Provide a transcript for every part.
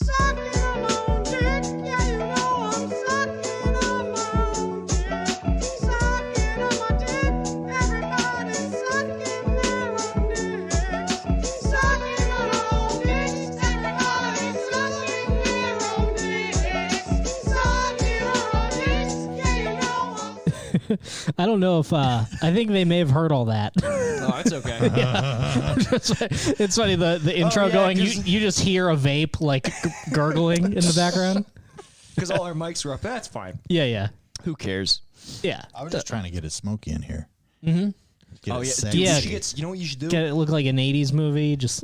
Sucking on my own dick. Yeah, you know I'm sucking on my own dick. Sucking on my dick. Everybody's sucking their own dicks. Sucking on our own dicks. Everybody's sucking their own dicks. Sucking on our dicks. Yeah, you know I'm I don't know if I think they may have heard all that. Oh, it's okay. It's funny the intro yeah, going. 'cause- You just hear a vape like gurgling in the background. Because all our mics are up. That's fine. Yeah. Who cares? Yeah. I was just trying to get it smoky in here. Mm-hmm. Oh, yeah. Sexy. Yeah. You should get, you know what you should do? Get it look like an 80s movie. Just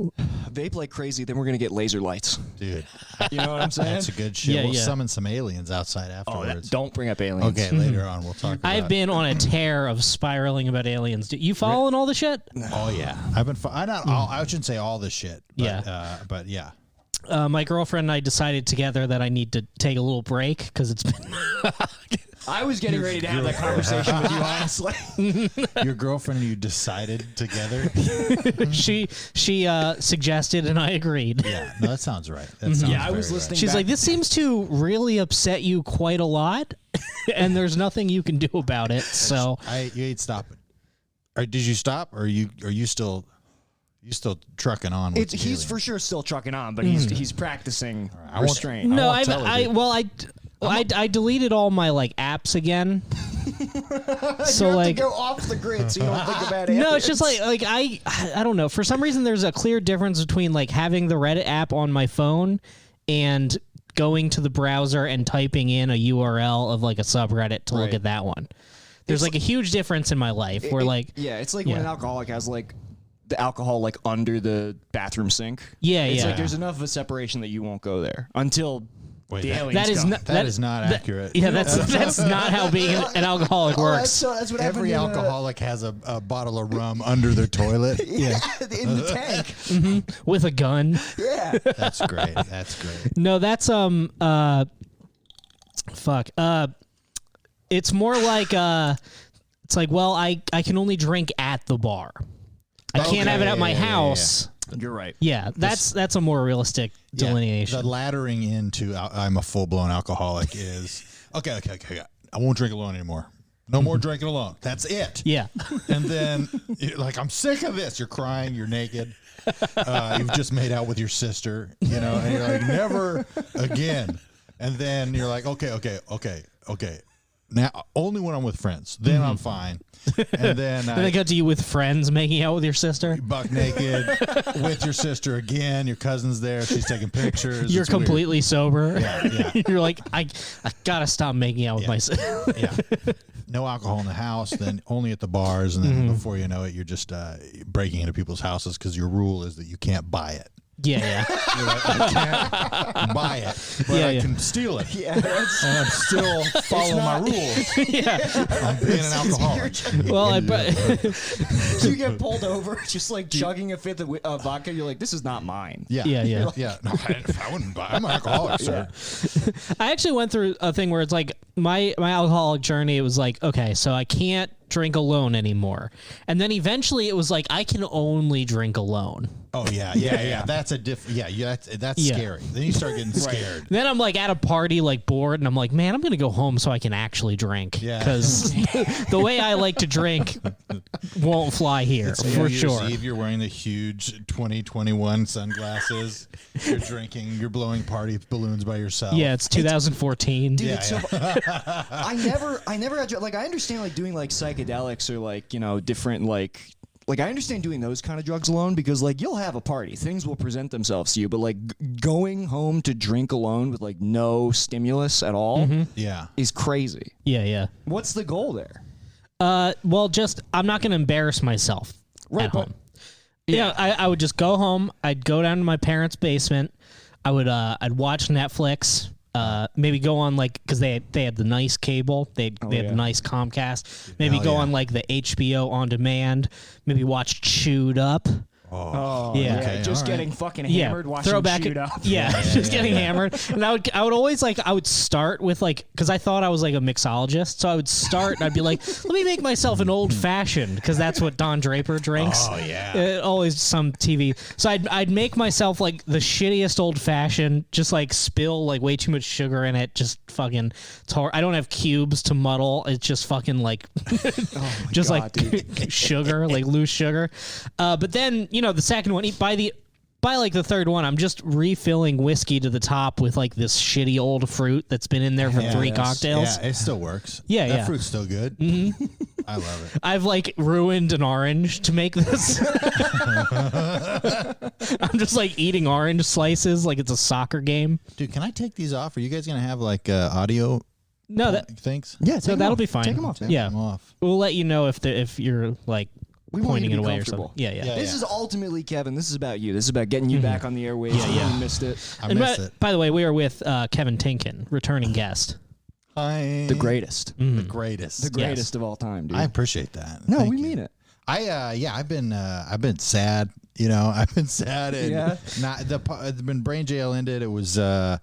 Vape like crazy, then we're going to get laser lights. Dude, You know what I'm saying? that's a good shit. Yeah, We'll yeah. summon some aliens outside Oh, afterwards. don't bring up aliens. Okay, later on we'll talk about I've been on a tear of spiraling about aliens. You following all the shit? Oh, yeah. I've been... I not all... I shouldn't say all this shit. But, Yeah. But, yeah. My girlfriend and I decided together that I need to take a little break because it's been. I was getting ready to have that conversation with you, honestly. Your girlfriend and you decided together? she suggested and I agreed. Yeah. No, that sounds right. That sounds Yeah, I was very listening. She's back- like, this seems to really upset you quite a lot, and there's nothing you can do about it. So You ain't stopping. Or did you stop? Or are you still trucking on? With He's aliens? for sure still trucking on, but he's practicing I won't- restraint. no, won't tell her, dude. I deleted all my like apps again. So you have like to go off the grid so you don't think about it. no, it's just like I don't know. For some reason, there's a clear difference between like having the Reddit app on my phone and going to the browser and typing in a URL of like a subreddit to look Right. at that one. There's like a huge difference in my life where like yeah, it's like when an alcoholic has like the alcohol like under the bathroom sink. Yeah, It's yeah. like there's enough of a separation that you won't go there until Wait, the that- aliens that is come. not That is not accurate. Yeah, that's not how being an alcoholic works. That's what Every happened alcoholic has a bottle of rum under their toilet. Yeah, in the tank. With a gun. Yeah. That's great. That's great. No, that's it's more like it's like, well, I can only drink at the bar. I can't have it at my house. You're right. Yeah, that's a more realistic delineation. The laddering into I'm a full blown alcoholic is okay. I won't drink alone anymore. No more drinking alone. That's it. Yeah. And then you're like, I'm sick of this. You're crying. You're naked. You've just made out with your sister. You know, and you're like, never again. And then you're like, okay. Now, only when I'm with friends. Then I'm fine. And then Then they got to you with friends making out with your sister. buck naked with your sister again. Your cousin's there. She's taking pictures. You're It's weird. completely sober. Yeah. You're like, I gotta stop making out with my sister. Yeah. No alcohol in the house, then only at the bars, and then before you know it, you're just breaking into people's houses because your rule is that you can't buy it. Yeah. You're like, I can't buy it, but Yeah, I yeah. can steal it. Yeah, that's, And I'm still follow my rules. I'm being an alcoholic. Well, you get pulled over just like chugging a fifth of vodka. You're like, this is not mine. Yeah. Yeah. No, I wouldn't buy. I'm an alcoholic, sir. I actually went through a thing where it's like my alcoholic journey. It was like, okay, so I can't drink alone anymore, and then eventually it was like I can only drink alone. Oh yeah. That's a different. Yeah. That's Yeah. scary. Then you start getting scared. Then I'm like at a party, like bored, and I'm like, man, I'm gonna go home so I can actually drink. Yeah. Because the way I like to drink won't fly here for New Year's sure. Eve, you're wearing the huge 2021 sunglasses. You're drinking. You're blowing party balloons by yourself. Yeah, it's 2014. Dude, Yeah, it's so I never had like I understand like doing like psychedelics or like, you know, different like I understand doing those kind of drugs alone because like you'll have a party, things will present themselves to you, but like going home to drink alone with like no stimulus at all Yeah. is crazy. Yeah. What's the goal there? Well, just I'm not gonna embarrass myself Right, at but- home. Yeah, I would just go home. I'd go down to my parents' basement. I'd watch Netflix. Maybe go on like because they had the nice cable. They had the nice Comcast. Maybe Hell go yeah. on like the HBO on demand. Maybe watch Chewed Up. Oh, Yeah. Okay, just all right. getting fucking hammered, watching throwback. shoot up. Just getting hammered. And I would always I would start with because I thought I was like a mixologist, so I would start and I'd be like, let me make myself an old fashioned because that's what Don Draper drinks. Oh, yeah. Always some TV. So I'd make myself like the shittiest old fashioned, just like spill like way too much sugar in it, just fucking. I don't have cubes to muddle. It's just fucking like, just God, like sugar, like loose sugar. But then the second one, by like the third one, I'm just refilling whiskey to the top with like this shitty old fruit that's been in there for 3 cocktails. Yeah, it still works. Yeah, that yeah. fruit's still good. Mm-hmm. I love it. I've like ruined an orange to make this. I'm just like eating orange slices like it's a soccer game. Dude, can I take these off? Are you guys gonna have like audio No, things? Yeah, so that'll be fine. Take them off, man. Yeah, I'm off. we'll let you know if you're like We want you pointing to it be away or comfortable. something. Yeah. Yeah. This is ultimately, Kevin, this is about you. This is about getting you back on the airwaves. Yeah. You missed it. I And missed it. by the way, we are with Kevin Tinkin, returning guest. Hi. The greatest. The greatest. The greatest of all time, dude. I appreciate that. no, Thank we you. mean it. I've been sad. I've been sad and Yeah. it's been Brain Jail ended. It was the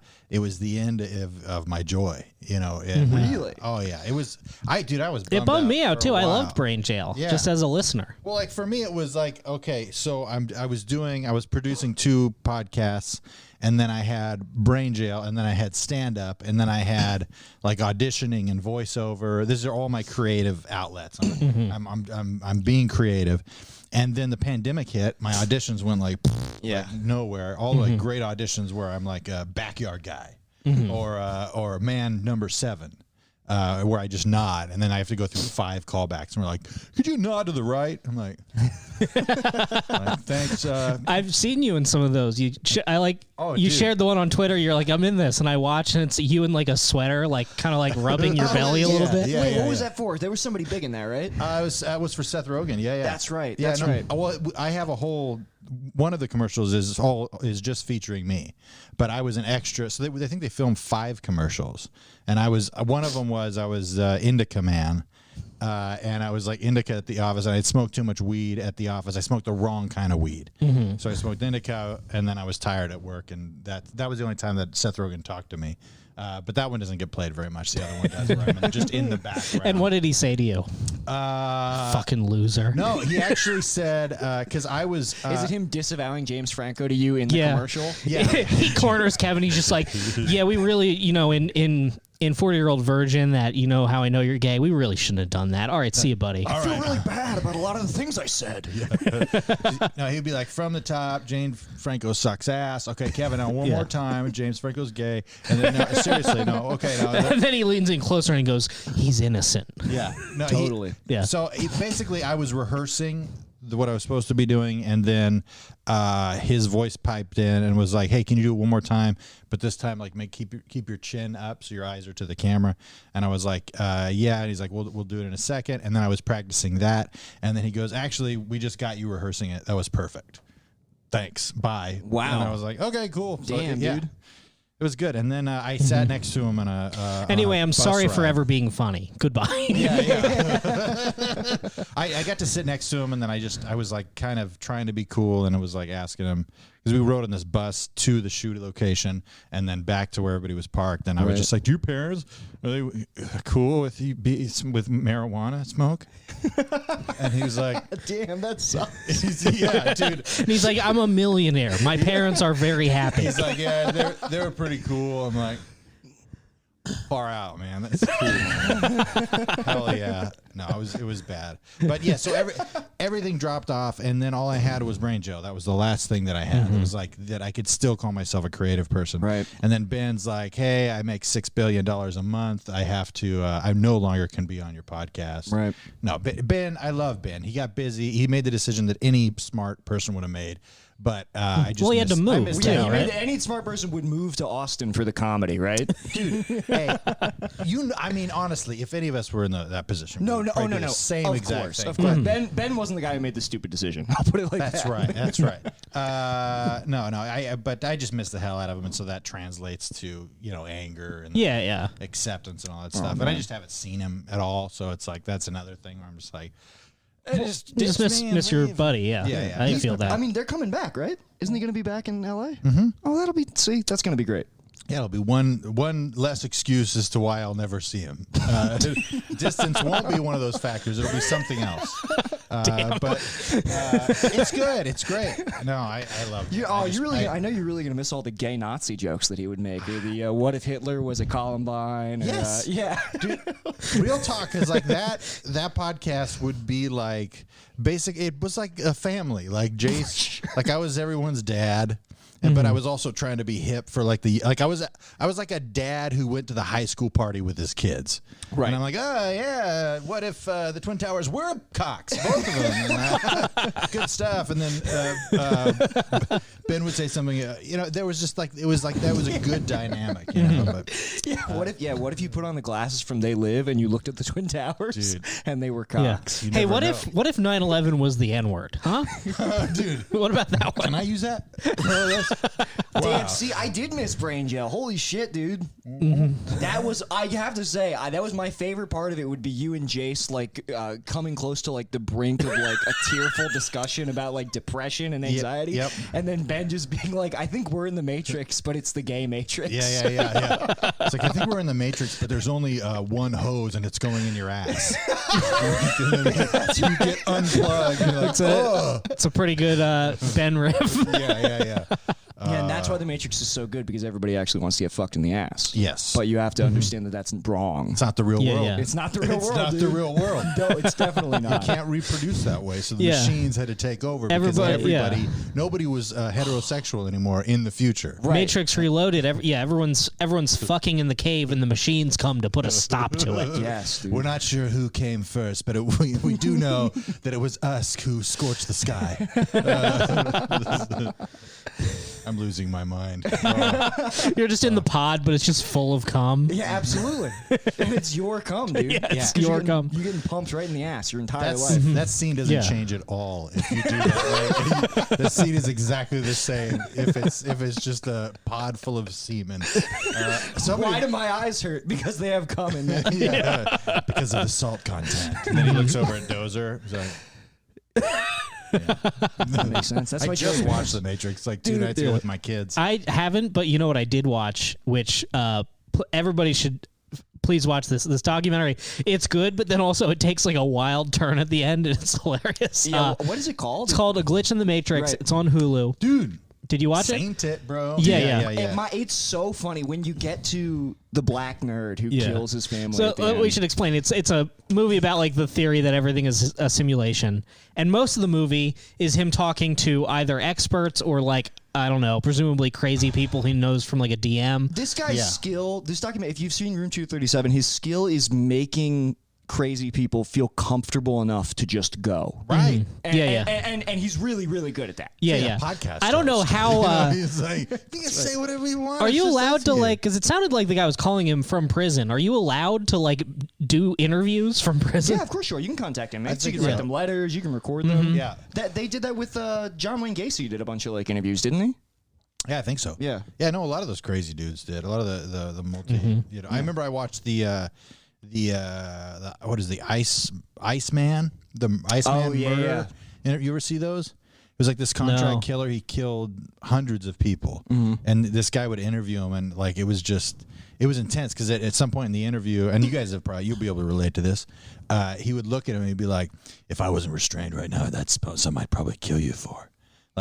end of my joy. And, Really? Oh yeah, it was. I was. It bummed me out for too. a I while. loved Brain Jail Yeah. just as a listener. Well, like for me, it was like, okay, so I was producing 2 podcasts, and then I had Brain Jail, and then I had stand up, and then I had like auditioning and voiceover. These are all my creative outlets. I'm being creative. And then the pandemic hit. My auditions went like nowhere. All like great auditions where I'm like a backyard guy or man number 7. Where I just nod, and then I have to go through 5 callbacks, and we're like, "Could you nod to the right?" I'm like, "Thanks." I've seen you in some of those. You dude. shared the one on Twitter. You're like, I'm in this, and I watch, and it's you in like a sweater, like kind of like rubbing your belly a little bit. Yeah, Wait, yeah, what was yeah. that for? There was somebody big in that, right? That was for Seth Rogen. Yeah. That's right, Yeah, that's right. Well, I have a whole. One of the commercials is just featuring me, but I was an extra. So I think they filmed 5 commercials, and I was Indica Man, and I was like Indica at the office. And I had smoked too much weed at the office. I smoked the wrong kind of weed, so I smoked Indica, and then I was tired at work, and that was the only time that Seth Rogen talked to me. But that one doesn't get played very much. The other one does, where I'm just in the background. And what did he say to you? Fucking loser. No, he actually said because I was. Is it him disavowing James Franco to you in the Yeah. commercial? Yeah. He corners Kevin. He's just like, yeah, we really, in 40-Year-Old Virgin, that how I know you're gay. We really shouldn't have done that. All right, see you, buddy. I feel really bad about a lot of the things I said. No, he'd be like, from the top, James Franco sucks ass. Okay, Kevin, now one more time. James Franco's gay. And then, no, seriously, no. Okay, no. And then he leans in closer and goes, he's innocent. Yeah. No, Totally. Yeah. So basically, I was rehearsing what I was supposed to be doing, and then his voice piped in and was like, "Hey, can you do it one more time? But this time, like, keep your chin up so your eyes are to the camera." And I was like, "Yeah." And he's like, "We'll do it in a second." And then I was practicing that, and then he goes, "Actually, we just got you rehearsing it. That was perfect. Thanks. Bye." Wow. And I was like, "Okay, cool." So, Damn, yeah. dude. It was good. And then I sat next to him on a. Anyway, on a I'm bus sorry for ride. ever being funny. Goodbye. I got to sit next to him, and then I was like kind of trying to be cool, and it was like asking him because we rode on this bus to the shoot location and then back to where everybody was parked. And I was just like, "Do your parents are they cool with with marijuana smoke?" And he was like, Damn, that sucks. "Yeah, dude." And he's like, I'm a millionaire. My parents are very happy. He's like, "Yeah, they were pretty cool." I'm like, far out, man. That's cool. Hell yeah. No, it was bad. But yeah, so everything dropped off, and then all I had was Brain Jail. That was the last thing that I had. It was like that I could still call myself a creative person. Right. And then Ben's like, "Hey, I make $6 billion a month. I have to. I no longer can be on your podcast." Right. No, Ben. I love Ben. He got busy. He made the decision that any smart person would have made. But I just Well, he had to missed- I move, missed too, out. Yeah, Yeah, right? any smart person would move to Austin for the comedy, right? Dude, hey, I mean, honestly, if any of us were in that position, No, we'd no, probably no, do no. the same of exact course, thing. of course. Ben wasn't the guy who made the stupid decision. I'll put it like That's that. right. That's right. No. But I just missed the hell out of him, and so that translates to anger and Yeah. acceptance and all that stuff. And I just haven't seen him at all, so it's like that's another thing where I'm just like, Just miss your buddy. Yeah, Yeah. I feel that. I mean, they're coming back, right? Isn't he going to be back in L.A.? Mm-hmm. Oh, that's going to be great. Yeah, it'll be one less excuse as to why I'll never see him. Distance won't be one of those factors. It'll be something else. But it's good. It's great. No, I love it. I know you're really going to miss all the gay Nazi jokes that he would make. Or the what if Hitler was a Columbine? Or, Yes. yeah. Dude, real talk is like that podcast would be like it was like a family. Like Jace, like I was everyone's dad. But I was also trying to be hip for I was like a dad who went to the high school party with his kids. Right. And I'm like, oh yeah, what if the Twin Towers were cocks, both of them? And, good stuff. And then Ben would say something. There was just like that was a good dynamic. You know. But, What if you put on the glasses from They Live and you looked at the Twin Towers Dude. and they were Yeah. cocks? Hey, what if 9/11 was the N-word? Huh? dude, What about that one? can I use that? Damn, see, I did miss Brain Gel. Holy shit, dude. That was, I have to say, that was my favorite part of it would be you and Jace, coming close to, the brink of, a tearful discussion about, depression and anxiety. Yep. And then Ben just being like, I think we're in the Matrix, but it's the gay Matrix. Yeah. It's like, I think we're in the Matrix, but there's only one hose and it's going in your ass. You get unplugged. And you're like, It's a pretty good Ben riff. yeah. Yeah, and that's why the Matrix is so good, because everybody actually wants to get fucked in the ass. Yes. But you have to understand that that's wrong. It's not the real Yeah, world. yeah. It's not the real world. It's not dude. the real world. No, it's definitely not. Can't reproduce that way, so the Yeah. machines had to take over because Everybody- nobody was heterosexual anymore in the future. Right. Matrix Reloaded. Everyone's fucking in the cave, and the machines come to put a stop to it. Yes, dude. We're not sure who came first, but we do know that it was us who scorched the sky. I'm losing my mind. You're just in the pod, but it's just full of cum. Yeah, absolutely. And it's your cum, dude. Yeah, it's 'Cause your you're getting- cum. You're getting pumped right in the ass your entire That's, life. that scene doesn't Yeah. change at all if you do that. Right? The scene is exactly the same if it's just a pod full of semen. Why do my eyes hurt? Because they have cum in them. Because of the salt content. And then he looks over at Dozer. He's like, That makes sense. That's I why just Joe- watched The Matrix like 2 nights ago with my kids. I haven't, but you know what I did watch, which everybody should please watch this documentary. It's good, but then also it takes a wild turn at the end, and it's hilarious. Yeah, what is it called? It's called A Glitch in the Matrix. Right. It's on Hulu. Dude, Did you watch it? saint it, bro. Yeah. It's so funny when you get to the black nerd who Yeah. kills his family. So at the we end. should explain. It's a movie about the theory that everything is a simulation, and most of the movie is him talking to either experts or I don't know, presumably crazy people he knows from a DM. This guy's Yeah. skill, this document, if you've seen Room 237, his skill is making crazy people feel comfortable enough to just go. Right. And, Yeah. And he's really, really good at that. Yeah. Podcast. I don't know host. how. He's like, you can say whatever you want. Are It's you just allowed us to here. because it sounded like the guy was calling him from prison. Are you allowed to do interviews from prison? Yeah, of course you are. You can contact him. You think can write so. them letters. You can record them. Yeah. They did that with John Wayne Gacy. Did a bunch of interviews, didn't he? Yeah, I think so. Yeah. Yeah, no, a lot of those crazy dudes did. A lot of the multi. I remember I watched the what is the Iceman? The Iceman Oh, yeah, murder. You ever see those? It was like this contract No. killer. He killed hundreds of people, and this guy would interview him, and it was intense because at some point in the interview, and you guys you'll be able to relate to this. He would look at him and he'd be like, "If I wasn't restrained right now, that's something I'd probably kill you for."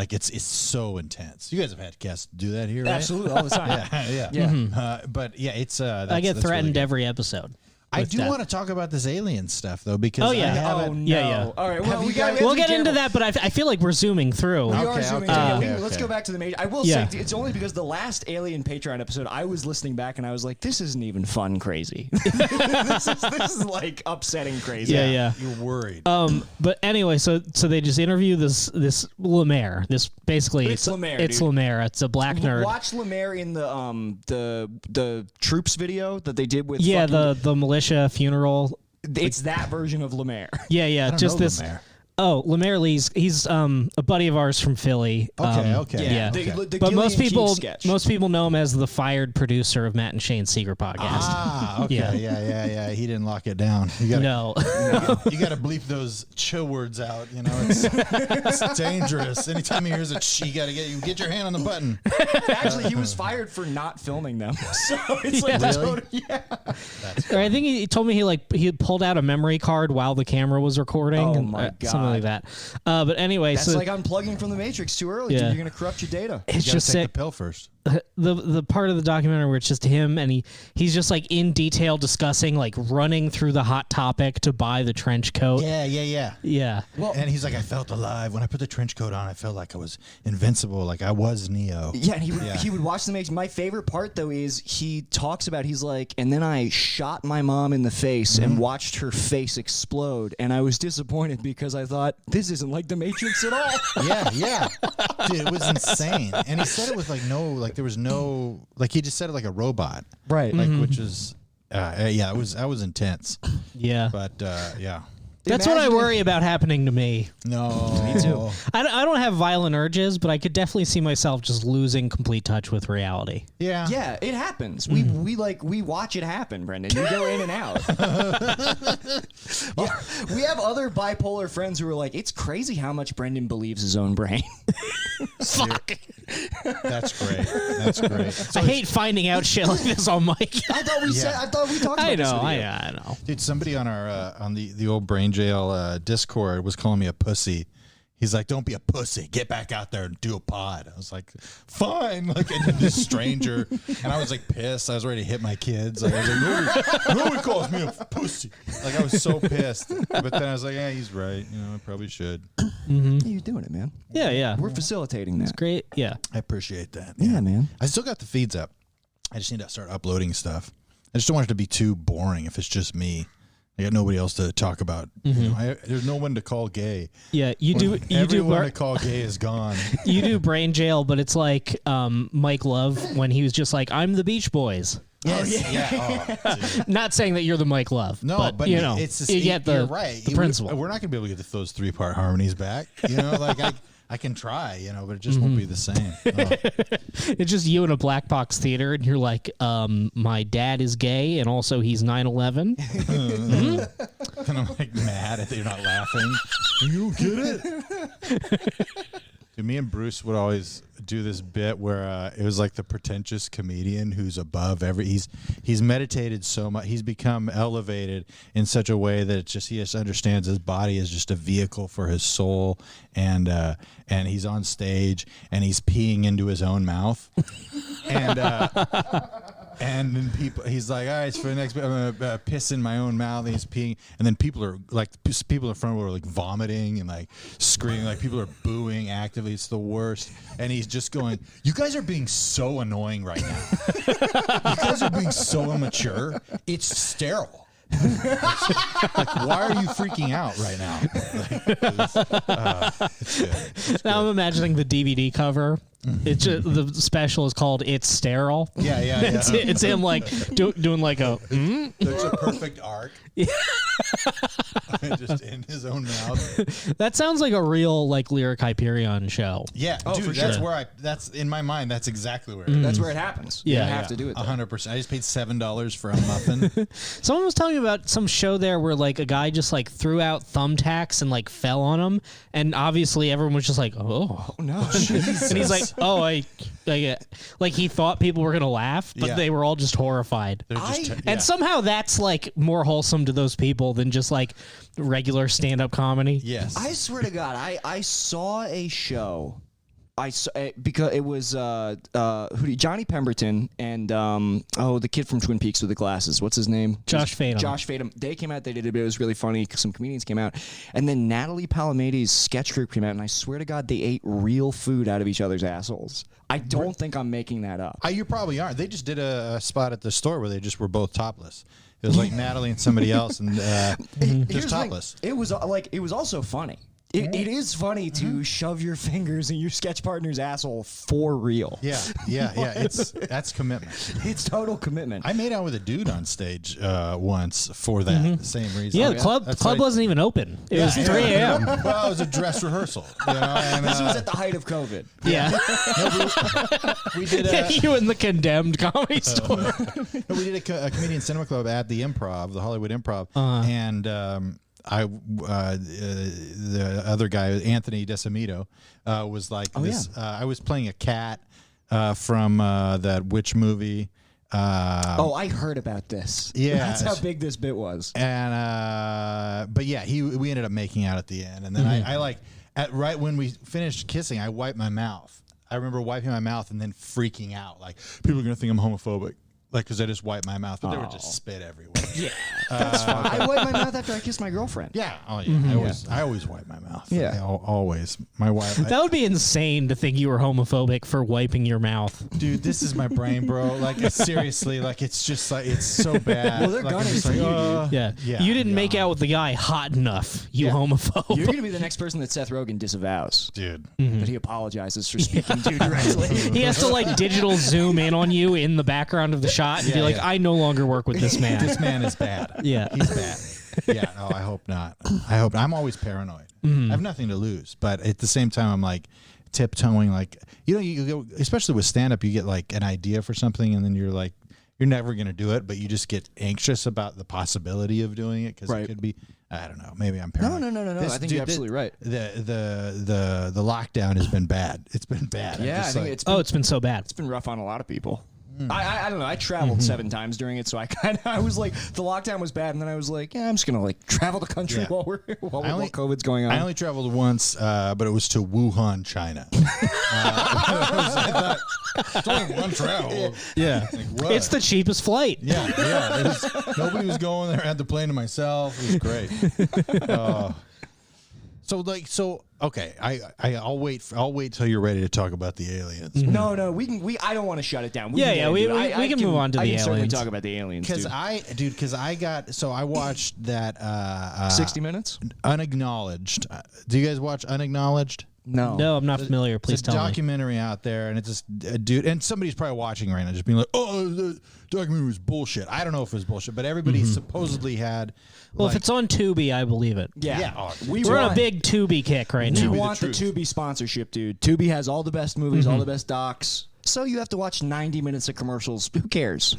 It's so intense. You guys have had guests do that here, right? Absolutely, all the time. Yeah. But yeah, it's. I get that's threatened really good. every episode. I with do death. want to talk about this alien stuff though, because Oh, yeah. I haven't. Oh, no. Yeah. All right, well, Have you we got guys- We'll get into that, but I feel like we're zooming through. We are Okay, zooming okay, in. okay, Let's okay. go back to the major. I will Yeah. say it's only because the last Alien Patreon episode, I was listening back and I was like, "This isn't even fun, crazy. this is upsetting, crazy." Yeah. You're worried. But anyway, so they just interview this Lemaire. This basically But it's Lemaire, It's dude. Lemaire. It's a black nerd. Watch Lemaire in the Troops video that they did with. Yeah, fucking- the militia funeral. it's that version of Lemaire. Yeah. I don't Just know this. Lemaire. Oh, Lemaire Lee's he's a buddy of ours from Philly. Okay. Yeah. The But most Gillian Keith people sketch. know him as the fired producer of Matt and Shane's Secret Podcast. Ah, okay. Yeah. Yeah. He didn't lock it down. You gotta, No. you gotta bleep those chill words out. You know, it's dangerous. Anytime he hears a ch, you gotta get your hand on the button. Actually, he was fired for not filming them. So it's like Yeah. totally, yeah. Or I think he told me he had pulled out a memory card while the camera was recording. Oh, and, my something like that. But anyway, That's so like unplugging from the Matrix too early. Yeah. Dude. You're gonna corrupt your data. it's You gotta just take sick. the pill first. The part of the documentary where it's just him and he's just like in detail discussing like running through the Hot Topic to buy the trench coat. Yeah. Yeah. Well, And he's like, I felt alive when I put the trench coat on. I felt like I was invincible, like I was Neo. yeah, and he would watch the Matrix. My favorite part though is he talks about he's like, and then I shot my mom in the face and watched her face explode, and I was disappointed because I thought this isn't like the Matrix at all. Yeah. Dude, it was insane. And he said it with there was no, he just said it like a robot. Right. Which is, that was intense. Yeah. But, yeah. That's what I Imagine worry about happening to me. No. Me too. I don't have violent urges, but I could definitely see myself just losing complete touch with reality. Yeah. Yeah, it happens. We watch it happen, Brendan. You go in and out. Yeah, we have other bipolar friends who are like, it's crazy how much Brendan believes his own brain. Fuck. That's great. That's great. I hate finding out shit like this on mic. I thought we said. I thought we talked about I this. know. with you. I know. Dude, somebody on our on the old Brain Jail Discord was calling me a pussy. He's like, "Don't be a pussy. Get back out there and do a pod." I was like, "Fine." Like, and this stranger, and I was like pissed. I was ready to hit my kids. Like, I was like, nobody calls me a pussy. Like, I was so pissed. But then I was like, "Yeah, he's right. You know, I probably should." Yeah, you're doing it, man. Yeah. We're facilitating that. Great. Yeah. I appreciate that. Yeah, man. I still got the feeds up. I just need to start uploading stuff. I just don't want it to be too boring if it's just me. I got nobody else to talk about. You know, there's no one to call gay. Yeah. You do. Everyone to call gay is gone. You do Brain Jail, but it's like Mike Love when he was just like, "I'm the Beach Boys." Yes. Yeah. Oh, dude. Not saying that you're the Mike Love. No, but you know, it's just, you get the you're right. the principle. We're not gonna be able to get those 3-part harmonies back. You know, like I can try, you know, but it just won't be the same. Oh. It's just you in a black box theater, and you're like, "My dad is gay, and also he's 9/11." And I'm like mad that you're not laughing. You get it? Dude, me and Bruce would always do this bit where it was like the pretentious comedian who's above he's meditated so much, he's become elevated in such a way that it's just he just understands his body is just a vehicle for his soul, and he's on stage and he's peeing into his own mouth, and then he's like, all right, for the next bit, I'm gonna piss in my own mouth, and he's peeing, and then people in front of him are like vomiting and like screaming, like people are booing actively. It's the worst, and he's just going, "You guys are being so annoying right now. You guys are being so immature. It's sterile." Like, why are you freaking out right now? It's good. It's Now I'm imagining the DVD cover. It's just, the special is called "It's Sterile." Yeah. It's him like doing like a. There's a perfect arc. Just in his own mouth. That sounds like a real like Lyric Hyperion show. Yeah, dude, for that's sure. where that's in my mind. That's exactly where it is. That's where it happens. Yeah, you have to do it. though. 100%. I just paid $7 for a muffin. Someone was telling me about some show there where like a guy just like threw out thumbtacks and like fell on him, and obviously everyone was just like, "Oh, No, and he's like, "Oh, I like he thought people were gonna laugh, but Yeah. they were all just horrified." They're just And somehow that's like more wholesome to those people than just like regular stand-up comedy. yes. I swear to God, I saw a show. I saw because it was Johnny Pemberton and the kid from Twin Peaks with the glasses. What's his name? Josh Fadem. Josh Fadem. They came out. They did it. It was really funny. Some comedians came out, and then Natalie Palamides' sketch group came out. And I swear to God, they ate real food out of each other's assholes. I don't think I'm making that up. You probably aren't. They just did a spot at the store where they just were both topless. It was like Natalie and somebody else, and Here's the just thing. topless. It was also funny. It is funny to shove your fingers in your sketch partner's asshole for real. Yeah. That's commitment. It's total commitment. I made out with a dude on stage once for that same reason. Yeah, the club That's club like- wasn't even open. It was 3 a.m. Well, it was a dress rehearsal. You know, and, This was at the height of COVID. Yeah. we did a, You in the Condemned Comedy Store. we did a comedian cinema club at the Improv, the Hollywood Improv, and the other guy, Anthony Decimito, was like this. I was playing a cat from that witch movie. I heard about this. Yeah. That's how big this bit was. And but yeah, we ended up making out at the end, and then I like right when we finished kissing, I wiped my mouth. I remember wiping my mouth and then freaking out, like people are gonna think I'm homophobic. Like, because I just wiped my mouth, but there were just spit everywhere. Yeah, that's fine. I wiped my mouth after I kissed my girlfriend. Yeah. Oh, yeah. I always wipe my mouth. Yeah. Always. My wife. That would be insane to think you were homophobic for wiping your mouth. Dude, this is my brain, bro. Like, seriously, like, it's just like, it's so bad. Well, they're like, I'm gunning just for like, you, dude. Yeah. Yeah, You didn't yeah. make out with the guy hot enough, you Yeah. homophobe. You're gonna be the next person that Seth Rogen disavows. Dude. But he apologizes for speaking to you directly. He has to like digital zoom in on you in the background of the shot and be Yeah, like, yeah. I no longer work with this man. This man is bad. Yeah. He's bad. Yeah, no, I hope not. I'm always paranoid. I have nothing to lose, but at the same time, I'm like tiptoeing. Like, you go, especially with stand up, you get like an idea for something, and then you're like, you're never going to do it, but you just get anxious about the possibility of doing it because Right. it could be. I don't know. Maybe I'm paranoid. No. I think you're absolutely right. The lockdown has been bad. It's been bad. I'm Yeah, I just think like, It's been so bad. it's been rough on a lot of people. I don't know. I traveled 7 times during it, so I was like, the lockdown was bad, and then I was like, yeah, I'm just gonna like travel the country Yeah. while COVID's going on. I only traveled once, but it was to Wuhan, China. I thought, it's only one travel. Yeah. Like, what? It's the cheapest flight. Yeah. Nobody was going there. I had the plane to myself. It was great. Okay. I'll wait. I'll wait till you're ready to talk about the aliens. No, I don't want to shut it down. Yeah, can yeah, get we- into it. we can move on to I the can certainly aliens. talk about the aliens. Dude. Because I watched that 60 minutes? Unacknowledged. Do you guys watch Unacknowledged? No. No, I'm not familiar. Please It's a tell me. documentary out there, and it's just a dude, and somebody's probably watching right now, just being like, "Oh, the documentary was bullshit." I don't know if it was bullshit, but everybody supposedly had. Well, like, if it's on Tubi, I believe it. Yeah. Yeah. We're on a big Tubi kick right We now. want the truth. Tubi sponsorship, dude. Tubi has all the best movies, all the best docs. So you have to watch 90 minutes of commercials. Who cares?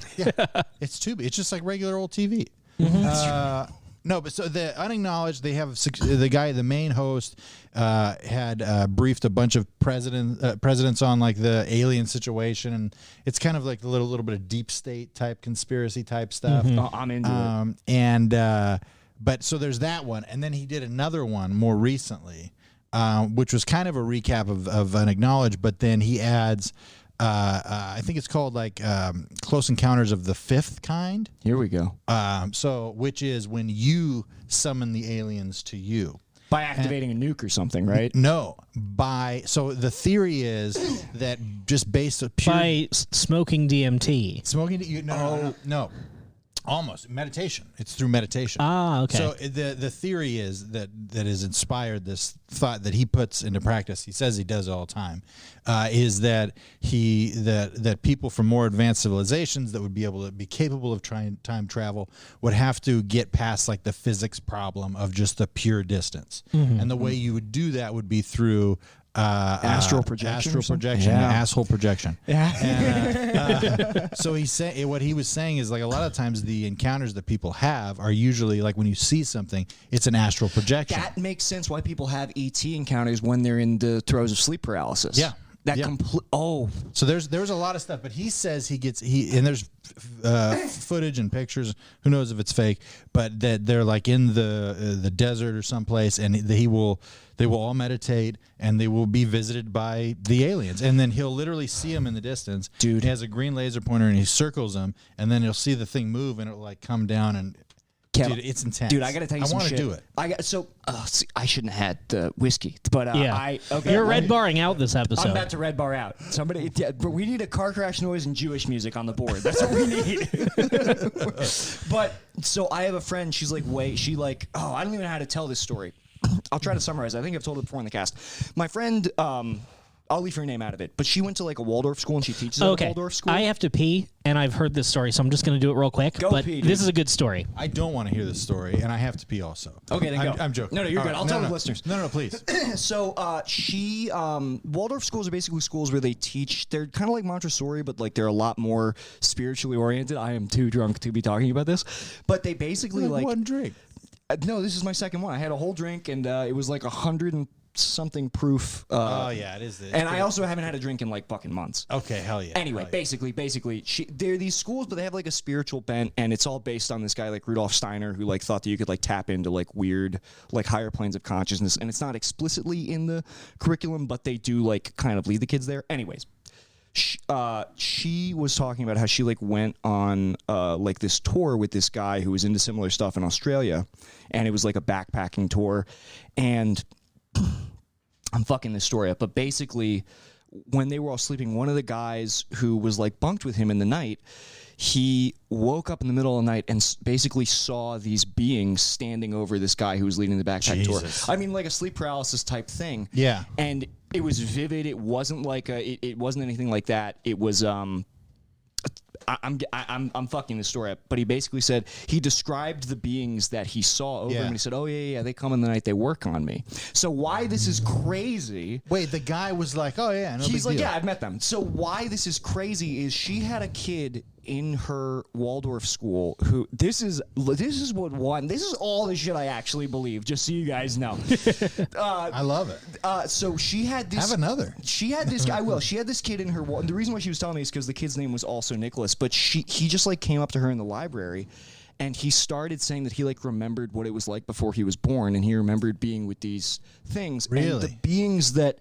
it's Tubi. It's just like regular old TV. No, but so the Unacknowledged, they have the guy, the main host, had briefed a bunch of presidents on like the alien situation, and it's kind of like a little bit of deep state type conspiracy type stuff. Oh, I'm into it. But so there's that one, and then he did another one more recently, which was kind of a recap of Unacknowledged, but then he adds. I think it's called like Close Encounters of the Fifth Kind. Here we go. Which is when you summon the aliens to you. By activating a nuke or something, right? No, so the theory is that just based on pure By smoking DMT. smoking, no, almost meditation. It's through meditation. Ah, okay. So the theory is that has inspired this thought that he puts into practice. He says he does it all the time. Is that that people from more advanced civilizations that would be able to be capable of trying time travel would have to get past like the physics problem of just the pure distance, and the way you would do that would be through. Astral projection or something? Yeah. Yeah. Asshole projection. Yeah. So what he was saying is like a lot of times the encounters that people have are usually like when you see something, it's an astral projection. That makes sense why people have ET encounters when they're in the throes of sleep paralysis. Yeah. That Yeah. complete. So there's a lot of stuff, but he says and there's footage and pictures. Who knows if it's fake? But that they're like in the desert or someplace, and they will all meditate, and they will be visited by the aliens, and then he'll literally see them in the distance. Dude. He has a green laser pointer, and he circles them, and then you'll see the thing move, and it'll like come down and. Kev, Dude, it's intense. Dude, I gotta tell you I some want shit. to do it. I shouldn't have had the whiskey, but Yeah. okay. You're red barring out this episode. I'm about to red bar out. Somebody, but we need a car crash noise and Jewish music on the board. That's what we need. But so I have a friend. She's like, I don't even know how to tell this story. I'll try to summarize. I think I've told it before in the cast. My friend, I'll leave her name out of it, but she went to like a Waldorf school and she teaches at a Waldorf school. I have to pee, and I've heard this story, so I'm just going to do it real quick. Go but pee, this dude. is a good story. I don't want to hear this story, and I have to pee also. Okay, then go. I'm joking. No, you're All good. I'll tell the no. listeners. No, please. So Waldorf schools are basically schools where they teach. They're kind of like Montessori, but like they're a lot more spiritually oriented. I am too drunk to be talking about this, but they basically like one drink. no, this is my second one. I had a whole drink, and it was like 100 and something proof. Yeah, it is this. And I also haven't had a drink in like fucking months. Okay, hell yeah. Anyway, hell yeah. basically, they're these schools, but they have like a spiritual bent, and it's all based on this guy like Rudolf Steiner, who like thought that you could like tap into like weird, like higher planes of consciousness, and it's not explicitly in the curriculum, but they do like kind of lead the kids there. Anyways, she was talking about how she like went on like this tour with this guy who was into similar stuff in Australia, and it was like a backpacking tour, and I'm fucking this story up, but basically when they were all sleeping, one of the guys who was like bunked with him in the night, he woke up in the middle of the night and basically saw these beings standing over this guy who was leading the backpack Jesus. tour. I mean, like a sleep paralysis type thing. Yeah. And it was vivid. It wasn't like it wasn't anything like that. It was I'm fucking the story up, but he basically said he described the beings that he saw over him, and he said, "Oh yeah, they come in the night, they work on me." So why this is crazy? Wait, the guy was like, "Oh yeah, no He's big like, deal." "Yeah, I've met them." So why this is crazy is she had a kid in her Waldorf school who this is all the shit I actually believe. Just so you guys know. I love it. So she had this. Have another. She had this guy. Well, she had this kid in her. And the reason why she was telling me is because the kid's name was also Nicholas. But he just like came up to her in the library, and he started saying that he like remembered what it was like before he was born, and he remembered being with these things. And the Really? beings that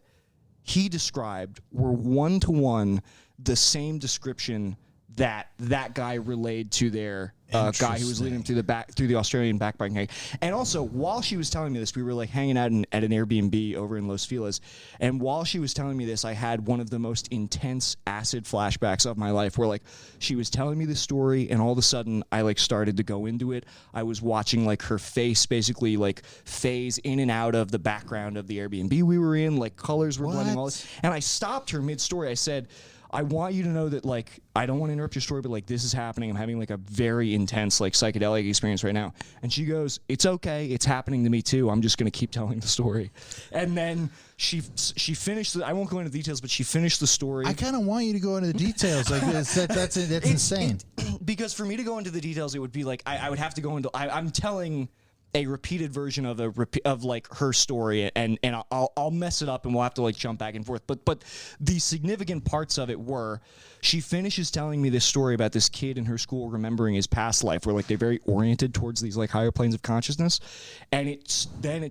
he described were 1-to-1 the same description that guy relayed to their guy who was leading him through the Australian backpacking. And also, while she was telling me this, we were like hanging out at an Airbnb over in Los Feliz. And while she was telling me this, I had one of the most intense acid flashbacks of my life, where like she was telling me this story, and all of a sudden I like started to go into it. I was watching like her face basically like phase in and out of the background of the Airbnb we were in, like colors were blending all this. And I stopped her mid-story. I said, I want you to know that, like, I don't want to interrupt your story, but, like, this is happening. I'm having, like, a very intense, like, psychedelic experience right now. And she goes, it's okay. It's happening to me, too. I'm just going to keep telling the story. And then she finished I won't go into details, but she finished the story. I kind of want you to go into the details. Like that's insane. Because for me to go into the details, it would be, like, I would have to go into... I'm telling a repeated version of like her story, and I'll mess it up, and we'll have to like jump back and forth. But the significant parts of it were, she finishes telling me this story about this kid in her school remembering his past life, where like they're very oriented towards these like higher planes of consciousness, and it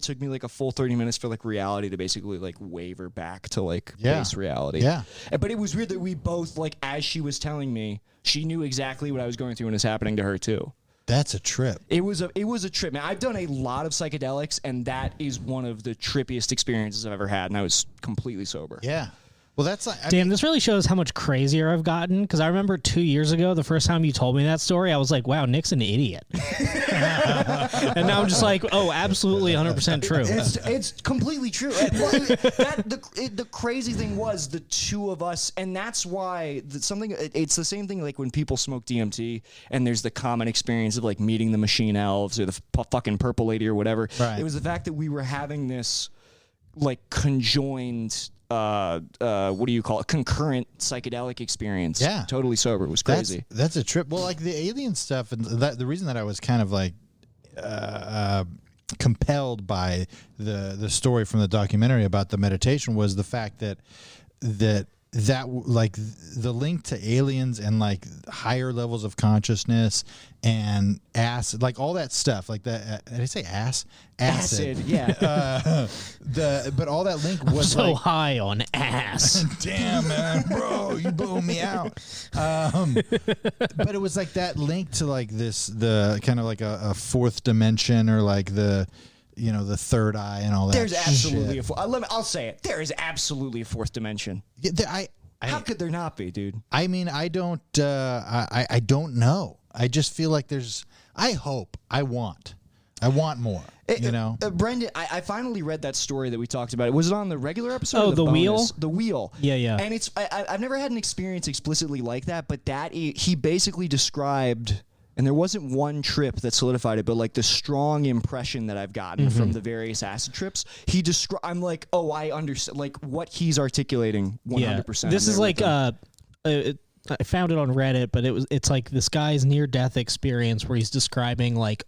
took me like a full 30 minutes for like reality to basically like waver back to like base reality. Yeah. But it was weird that we both, like, as she was telling me, she knew exactly what I was going through and it's happening to her too. That's a trip. It was a trip, man. I've done a lot of psychedelics, and that is one of the trippiest experiences I've ever had, and I was completely sober. Yeah. Well, that's like, Damn, this really shows how much crazier I've gotten. Because I remember 2 years ago, the first time you told me that story, I was like, wow, Nick's an idiot. And now I'm just like, oh, absolutely 100% true. It's completely true. The crazy thing was the two of us, and that's why it's the same thing like when people smoke DMT, and there's the common experience of like meeting the machine elves or the fucking purple lady or whatever. Right. It was the fact that we were having this like conjoined what do you call it? Concurrent psychedelic experience. Yeah. Totally sober. It was crazy. That's a trip. Well, like the alien stuff, and the reason that I was kind of like compelled by the story from the documentary about the meditation was the fact that like the link to aliens and like higher levels of consciousness and acid, like all that stuff, like that. Did I say acid? Yeah. But all that link was So like, high on ass. damn, man, bro, you blew me out. But it was like that link to like the kind of like a fourth dimension, or like the third eye and all that. There's absolutely shit. I'll say it. There is absolutely a fourth dimension. Yeah, How could there not be, dude? I mean, I don't know. I just feel like I want I want more. You know, Brendan, I finally read that story that we talked about. Was it on the regular episode? Oh, or The bonus? Wheel? The Wheel. Yeah, yeah. And I've never had an experience explicitly like that, but he basically described, and there wasn't one trip that solidified it, but like the strong impression that I've gotten from the various acid trips. I'm like, oh, I understand, like what he's articulating 100%. This is like I found it on Reddit, but it's like this guy's near-death experience where he's describing like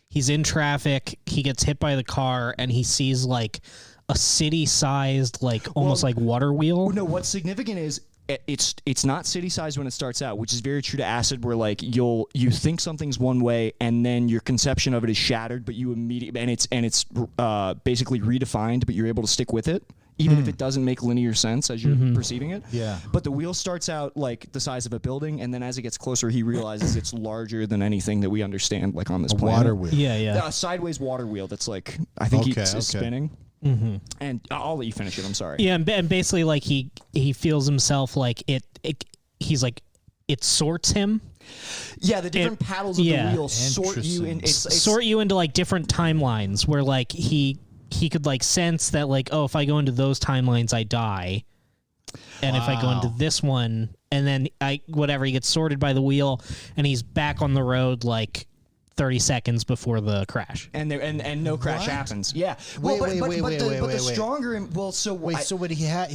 he's in traffic, he gets hit by the car, and he sees like a city-sized, like almost like water wheel. No, what's significant is it's not city sized when it starts out, which is very true to acid, where like you think something's one way and then your conception of it is shattered, but you immediately and it's basically redefined, but you're able to stick with it. Even if it doesn't make linear sense as you're perceiving it. Yeah. But the wheel starts out like the size of a building, and then as it gets closer, he realizes it's larger than anything that we understand, like on this planet. water wheel. Yeah. A sideways water wheel that's like, I think Okay, is okay. spinning. And I'll let you finish it. I'm sorry. Yeah, and basically like he feels himself like he's like it sorts him. Yeah, the different paddles of the wheel sort you in. Interesting. Sort you into like different timelines where like he could like sense that like, oh, if I go into those timelines I die, and if I go into this one, and then he gets sorted by the wheel and he's back on the road like 30 seconds before the crash. And no crash happens. Yeah. Wait, but wait. the stronger. Well, so So what he had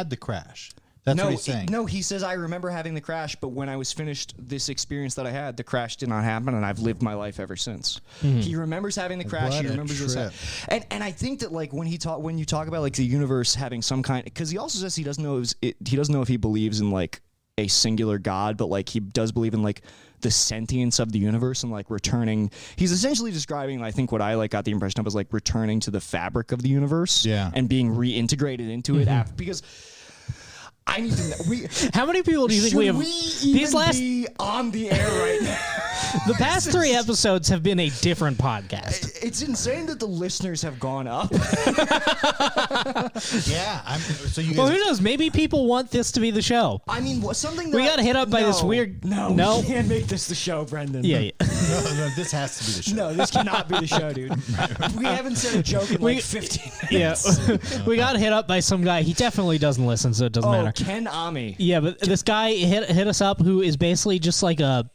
the crash. That's what he's saying. No, he says, I remember having the crash, but when I was finished this experience that I had, the crash did not happen, and I've lived my life ever since. He remembers having the crash. What He a remembers this. trip. And I think that like when you talk about like the universe having some kind, because he also says he doesn't know if he believes in like a singular God, but like he does believe in like the sentience of the universe and like returning. He's essentially describing, I think what I like got the impression of was like returning to the fabric of the universe, and being reintegrated into it after, because I need to know. How many people do you think we have? These last be on the air right now? The past 3 episodes have been a different podcast. It's insane that the listeners have gone up. Yeah. So you Well, guys, who knows? Maybe people want this to be the show. I mean, something that We got hit up by this weird. No, we can't make this the show, Brendan. Yeah. no, this has to be the show. No, this cannot be the show, dude. We haven't said a joke in like 15 Yeah. minutes. We got hit up by some guy. He definitely doesn't listen, so it doesn't matter. Ken Ami. Yeah, but this guy hit us up who is basically just like a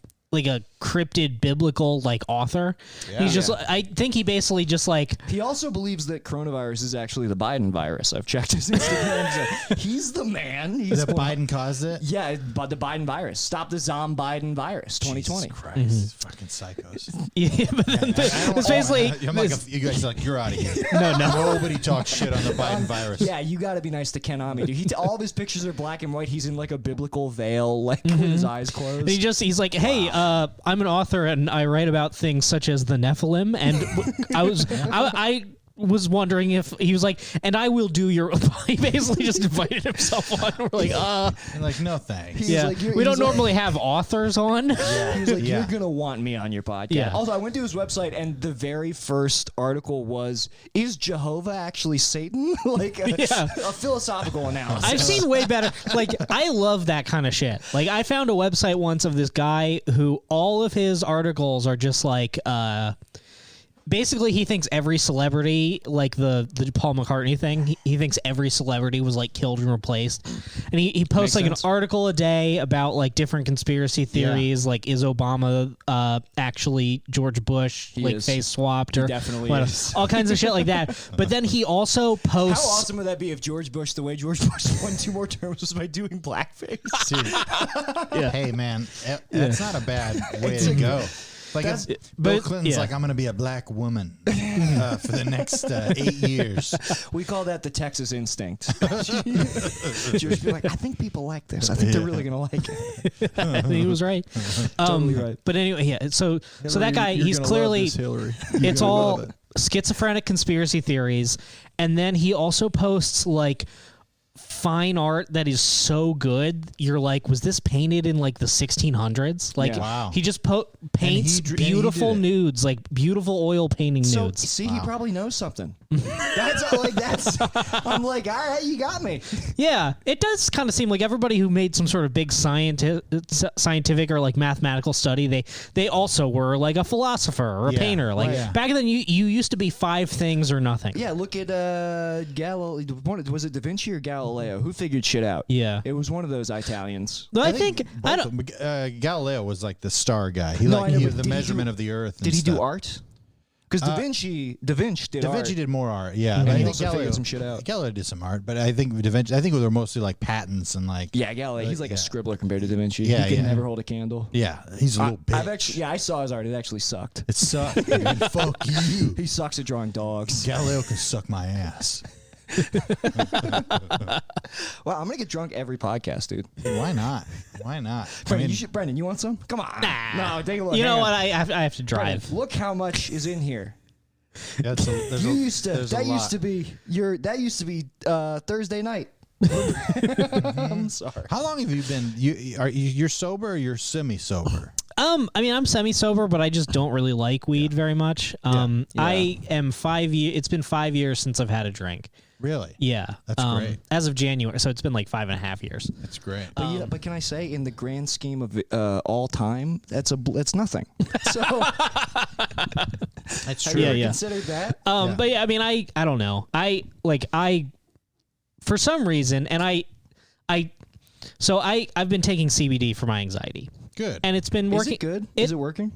cryptid biblical like author. He's just I think he basically just like He also believes that coronavirus is actually the Biden virus. I've checked his Instagram. So he's the man. He's That Biden caused it? Yeah, but the Biden virus. Stop the Biden virus 2020. Jesus Christ. Fucking psychos. yeah, but then it's basically I'm like, you guys are like, you're out of here. no. Nobody talks shit on the Biden virus. Yeah, you got to be nice to Ken Ami, dude. All of his pictures are black and white. He's in like a biblical veil, like with his eyes closed. He's like, hey, I'm an author and I write about things such as the Nephilim, and I was wondering if he was like, and I will do your. He basically just invited himself on. We're like, I'm like, no thanks. He's yeah, like, we don't normally have authors on. He was like, Yeah. you're going to want me on your podcast. Yeah. Also, I went to his website, and the very first article was, is Jehovah actually Satan? Like a philosophical analysis. I've seen way better. Like, I love that kind of shit. Like, I found a website once of this guy who all of his articles are just like, basically he thinks every celebrity, like the Paul McCartney thing, he thinks every celebrity was like killed and replaced. And he posts like sense. an article a day about like different conspiracy theories, like is Obama actually George Bush, like is. face swapped, or definitely whatever. is. All kinds of shit like that. But then he also How posts awesome would that be if George Bush, the way George Bush won 2 more terms was by doing blackface? Dude, hey, man, that's not a bad way to go. Like if Bill but- Clinton's yeah. like, I'm going to be a black woman for the next 8 years. We call that the Texas instinct. Jewish be like, I think people like this. I think they're really gonna like it. he was right. Totally right. But anyway, yeah. So that guy, he's clearly Hillary. it's all schizophrenic conspiracy theories, and then he also posts like fine art that is so good you're like, was this painted in like the 1600s? Like, Yeah. Wow. he just paints And he did beautiful it. nudes, like beautiful oil painting So nudes. see, he probably knows something. I'm like, all right, you got me. Yeah, it does kind of seem like everybody who made some sort of big scientific or like mathematical study, they also were like a philosopher or a painter. Like back then, you used to be 5 things or nothing. Yeah, look at Galileo. Was it Da Vinci or Galileo? Who figured shit out? Yeah. It was one of those Italians. No, I think I both don't. of them. Galileo was like the star guy. He No, like I know, he but the did he measurement do- of the Earth. And Did he do stuff. art? Because Da Vinci did Da art. Vinci did more art, yeah. And But I he think also figured some shit out. Galileo did some art, but I think Da Vinci. I think they were mostly like patents and like. Yeah, Galileo. He's like a scribbler compared to Da Vinci. Yeah, he could yeah. never hold a candle. Yeah, he's a little bitch. I saw his art. It actually sucked. It sucked. Man. Fuck you. He sucks at drawing dogs. Galileo can suck my ass. Wow, I'm gonna get drunk every podcast, dude. Why not? Why not? Brendan, you want some? Come on. No, take a look. You know Hang what? on. I have to drive. Brendan, look how much is in here. There's You used to. there's a That used lot. to be your. That used to be Thursday night. I'm sorry. How long have you been? You're sober or you're semi-sober? I mean, I'm semi-sober, but I just don't really like weed very much. I am 5 years. It's been 5 years since I've had a drink. Really? Yeah, That's great. As of January, so it's been like 5.5 years. That's great. But but can I say, in the grand scheme of all time, that's nothing. So That's have true. you ever Yeah. considered that? Yeah. But yeah, I mean, I don't know. I for some reason, and I've been taking CBD for my anxiety, Good. and it's been Is working. it good? Is it working?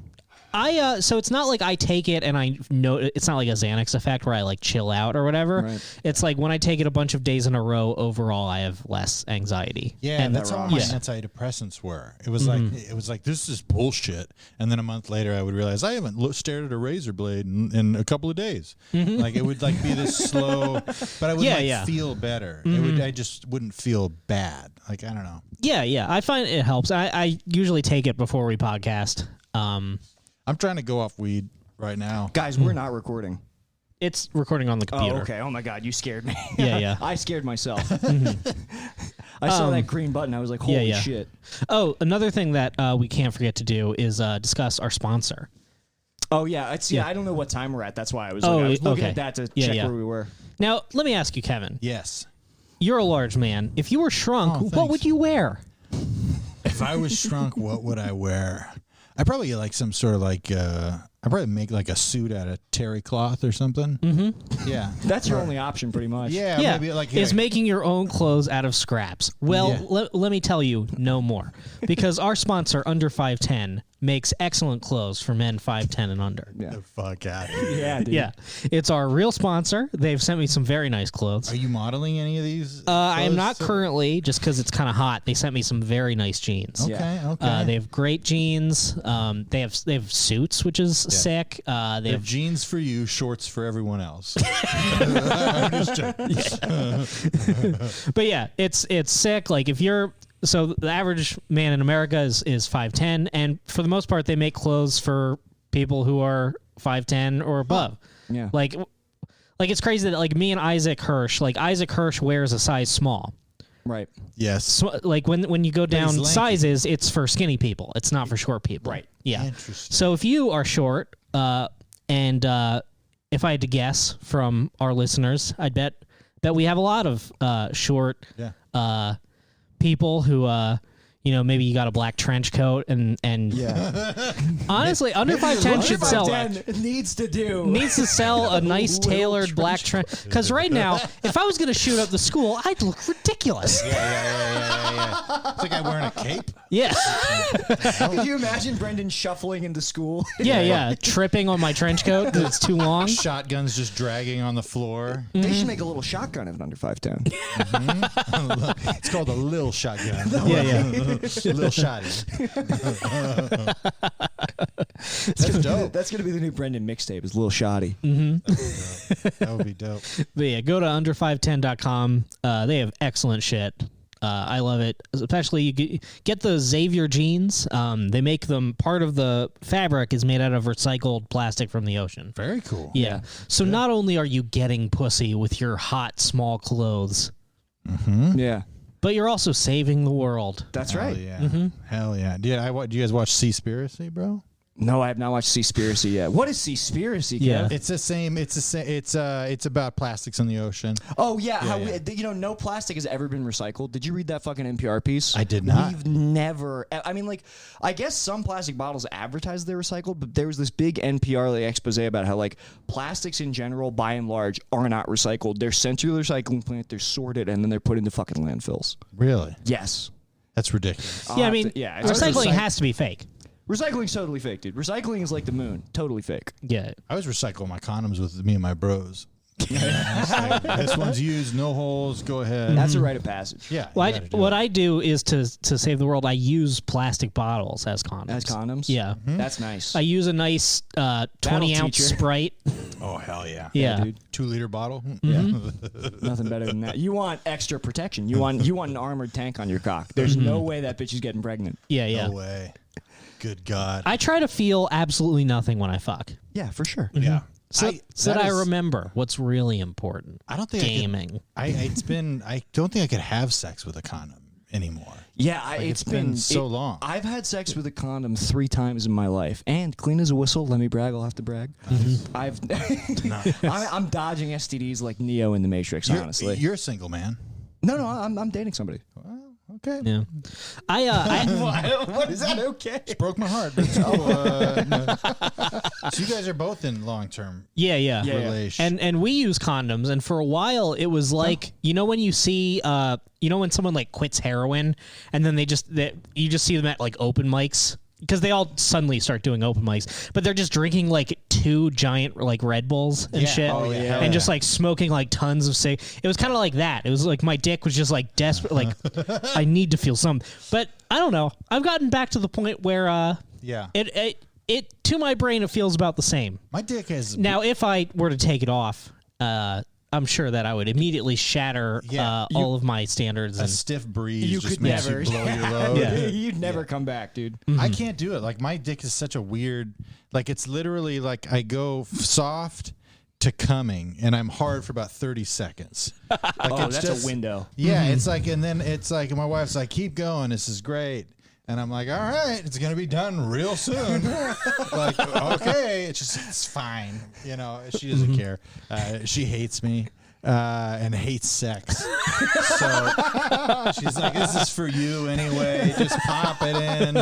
So it's not like I take it and I know it's not like a Xanax effect where I like chill out or whatever. Right. It's like when I take it a bunch of days in a row, overall I have less anxiety. Yeah, and that's how my antidepressants were. It was like this is bullshit. And then a month later, I would realize I haven't stared at a razor blade in a couple of days. Like it would like be this slow, but I would feel better. I just wouldn't feel bad. Like I don't know. Yeah. I find it helps. I usually take it before we podcast. I'm trying to go off weed right now. Guys, we're not recording. It's recording on the computer. Oh, okay. Oh my God, you scared me. Yeah. I scared myself. I saw that green button. I was like, holy yeah. shit. Oh, another thing that we can't forget to do is discuss our sponsor. Oh yeah, I don't know what time we're at. That's why I was, Oh, I was looking okay. at that to Yeah, check yeah. where we were. Now, let me ask you, Kevin. Yes. You're a large man. If you were shrunk, Oh, what thanks. would you wear? If I was shrunk, what would I wear? I'd probably get like some sort of like I'd probably make like a suit out of terry cloth or something. Mm-hmm. Yeah. That's your only option, pretty much. Yeah, Yeah, maybe like is making your own clothes out of scraps. Well, let me tell you no more. Because our sponsor, Under 5'10", makes excellent clothes for men 5'10" and under. Yeah. the fuck out. Yeah, dude. Yeah, it's our real sponsor. They've sent me some very nice clothes. Are you modeling any of these? I am clothes? not currently, just because it's kind of hot. They sent me some very nice jeans. Okay, Yeah. okay. They have great jeans. They have suits, which is sick. They They're have jeans for you, shorts for everyone else. I'm just joking. But yeah, it's sick. Like if you're the average man in America is 5'10", and for the most part they make clothes for people who are 5'10" or above. Yeah. Like it's crazy that like me and Isaac Hirsch wears a size small. Right. Yes. So, like when you go down he's lanky. sizes, it's for skinny people. It's not for short people. Right. Yeah. Interesting. So if you are short, and if I had to guess from our listeners, I'd bet we have a lot of short Yeah. people who maybe you got a black trench coat and Yeah. honestly under 5'10" should sell needs to sell a nice tailored black trench, because right now if I was going to shoot up the school I'd look ridiculous. Yeah. It's like I'm wearing a cape. Yeah. Could you imagine Brendan shuffling into school? yeah tripping on my trench coat because it's too long. Shotguns just dragging on the floor. They should make a little shotgun of an under 5'10". It's called a lil shotgun. Yeah. Lil shotty. That's dope. That's gonna be the new Brendan mixtape. Is Lil Shoddy. That would be dope. But yeah, go to under510.com. They have excellent shit. I love it. Especially you get the Xavier jeans. They make them, part of the fabric is made out of recycled plastic from the ocean. Very cool. Yeah. So not only are you getting pussy with your hot small clothes, Yeah. but you're also saving the world. That's Hell right. yeah. Hell yeah. Do you guys watch Seaspiracy, bro? No, I have not watched Seaspiracy yet. What is Seaspiracy, Kev? Yeah. It's the same. It's the same. It's about plastics in the ocean. Oh yeah, how yeah. no plastic has ever been recycled. Did you read that fucking NPR piece? I did not. We've never. I mean, like, I guess some plastic bottles advertise they're recycled, but there was this big NPR expose about how like plastics in general, by and large, are not recycled. They're sent to the recycling plant, they're sorted, and then they're put into fucking landfills. Really? Yes. That's ridiculous. Yeah, I mean, it's recycling has to be fake. Recycling's totally fake, dude. Recycling is like the moon, totally fake. Yeah. I was recycling my condoms with me and my bros. This one's used, no holes. Go ahead. That's a rite of passage. Yeah. Well, you gotta do what it. I do is to save the world. I use plastic bottles as condoms. As condoms. Yeah. That's nice. I use a nice 20-ounce teacher. Sprite. Oh hell yeah. Yeah. dude. 2-liter bottle. Nothing better than that. You want extra protection. You want an armored tank on your cock. There's no way that bitch is getting pregnant. Yeah, yeah. No way. Good God. I try to feel absolutely nothing when I fuck. Yeah, for sure. yeah. So that I is- remember what's really important. I don't think Gaming. I don't think I could have sex with a condom anymore. Yeah, it's been so long. I've had sex with a condom 3 times in my life, and clean as a whistle. Let me brag. I'll have to brag. I've I'm dodging STDs like Neo in the Matrix. Honestly, You're a single man. no, I'm dating somebody. Well, okay. Yeah. What is that? Okay. Broke my heart. But it's cool. No. So you guys are both in long-term Yeah, yeah. relation. And we use condoms, and for a while it was like when you see when someone like quits heroin and then you just see them at like open mics because they all suddenly start doing open mics, but they're just drinking like 2 giant like Red Bulls and Yeah. shit, Oh, yeah. and just like smoking like tons of cig. It was kind of like that. It was like my dick was just like desperate, like I need to feel something. But I don't know. I've gotten back to the point where yeah. it to my brain it feels about the same. My dick is Now, if I were to take it off, I'm sure that I would immediately shatter Yeah, all of my standards. a And stiff breeze You just could makes never. you blow your load. You'd never come back, dude. I can't do it. Like my dick is such a weird. Like it's literally like I go soft to coming, and I'm hard for about 30 seconds. Like it's that's just a window. Yeah, it's like, and then it's like my wife's like, "Keep going. This is great." And I'm like, all right, it's gonna be done real soon. Like, okay, it's fine. You know, she doesn't care. She hates me and hates sex. So she's like, this is for you anyway. Just pop it in.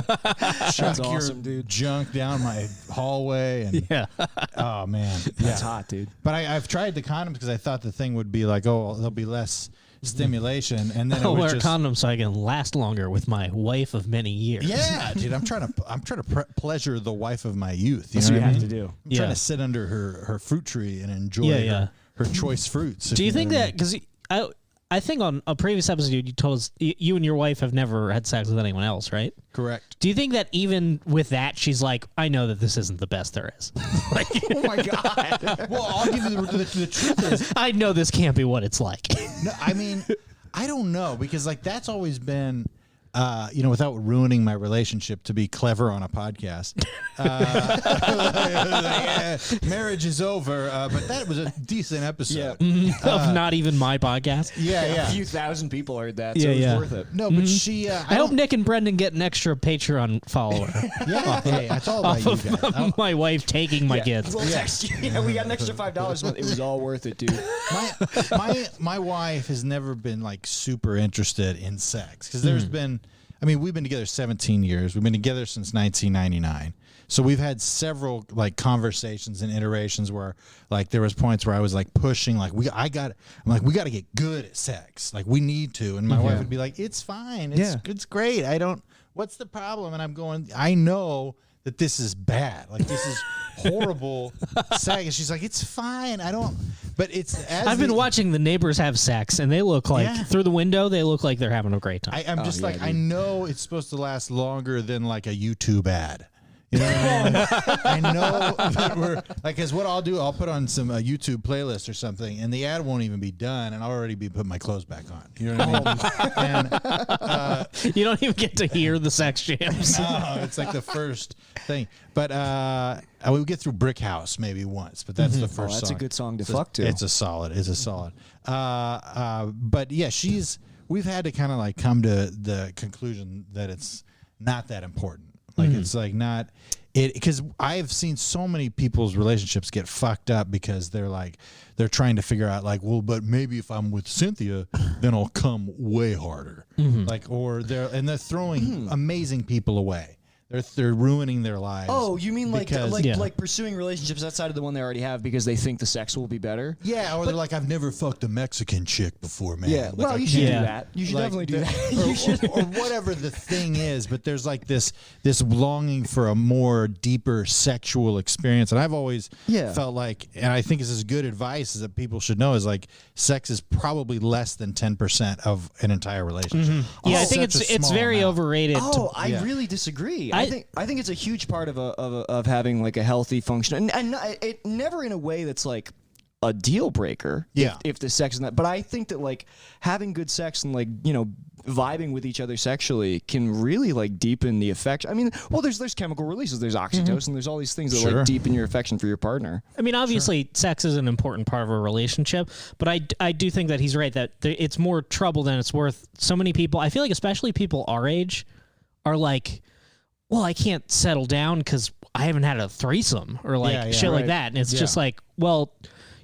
Chuck your awesome, dude. junk down my hallway. And yeah, oh man, That's yeah. hot, dude. But I've tried the condoms because I thought the thing would be like, oh, there'll be less stimulation, and then it I'll was wear just condoms so I can last longer with my wife of many years. yeah, dude. I'm trying to pleasure the wife of my youth. You That's know what you what I have mean? to do. I'm trying Yeah. to sit under her fruit tree and enjoy Yeah, yeah. her choice fruits. Do you think know what I that because I think on a previous episode you told us you and your wife have never had sex with anyone else, right? mean? Correct. Do you think that even with that she's like, I know that this isn't the best there is. Like, Oh my god. Well, I'll give you the truth is, I know this can't be what it's like. no, I mean, I don't know because like that's always been. Without ruining my relationship, to be clever on a podcast. Marriage is over, but that was a decent episode. Of not even my podcast. Yeah, A yeah. few thousand people heard that, so Yeah, it was yeah. worth it. No, but she. I hope Nick and Brendan get an extra Patreon follower Yeah, hey, that's all about you guys. of my wife taking my kids. We'll text you. Yeah, we got an extra $5, but it was all worth it, dude. My wife has never been like super interested in sex because there's been. I mean, we've been together 17 years. We've been together since 1999. So we've had several like conversations and iterations where like there was points where I was like pushing like we got to get good at sex. Like we need to. And my wife would be like, "It's fine. It's great. What's the problem?" And I'm going, "I know that this is bad. Like this is horrible sex." And she's like, "It's fine. But it's as I've been watching the neighbors have sex, and they look like Yeah. through the window. They look like they're having a great time. I'm just yeah, like, dude. I know it's supposed to last longer than like a YouTube ad. You know what I mean? I know that we're like, because what I'll do, I'll put on some YouTube playlist or something, and the ad won't even be done, and I'll already be putting my clothes back on. You know what I mean? And You don't even get to hear the sex jams. no, it's like the first thing. But I would get through Brick House maybe once, but that's the first that's song. a good song to fuck to. It's a solid. But yeah, we've had to kind of like come to the conclusion that it's not that important. Like it's like not, because I've seen so many people's relationships get fucked up because they're trying to figure out like, well, but maybe if I'm with Cynthia, then I'll come way harder. Like, or they're throwing amazing people away. They're ruining their lives. Oh, you mean like because- like pursuing relationships outside of the one they already have because they think the sex will be better? Yeah, or they're like, I've never fucked a Mexican chick before, man. Yeah. Like, Well, I you should can't- do that. You should like, definitely do that. or, You should. or whatever the thing is, but there's like this longing for a more deeper sexual experience, and I've always felt like, and I think this is good advice, is that people should know is like sex is probably less than 10% of an entire relationship. Yeah, I It's think such a it's small very amount. overrated. Oh, I Yeah. really disagree. I I think it's a huge part of having like a healthy function, and it never in a way that's like a deal breaker. Yeah. If the sex is not, but I think that like having good sex and like vibing with each other sexually can really like deepen the affection. I mean, well, there's chemical releases, there's oxytocin, there's all these things that Sure. like deepen your affection for your partner. I mean, obviously, sex is an important part of a relationship, but I do think that he's right that it's more trouble than it's worth. So many people, I feel like, especially people our age, are like, well, I can't settle down because I haven't had a threesome or like Yeah, shit like right. that. And it's Yeah. just like, well,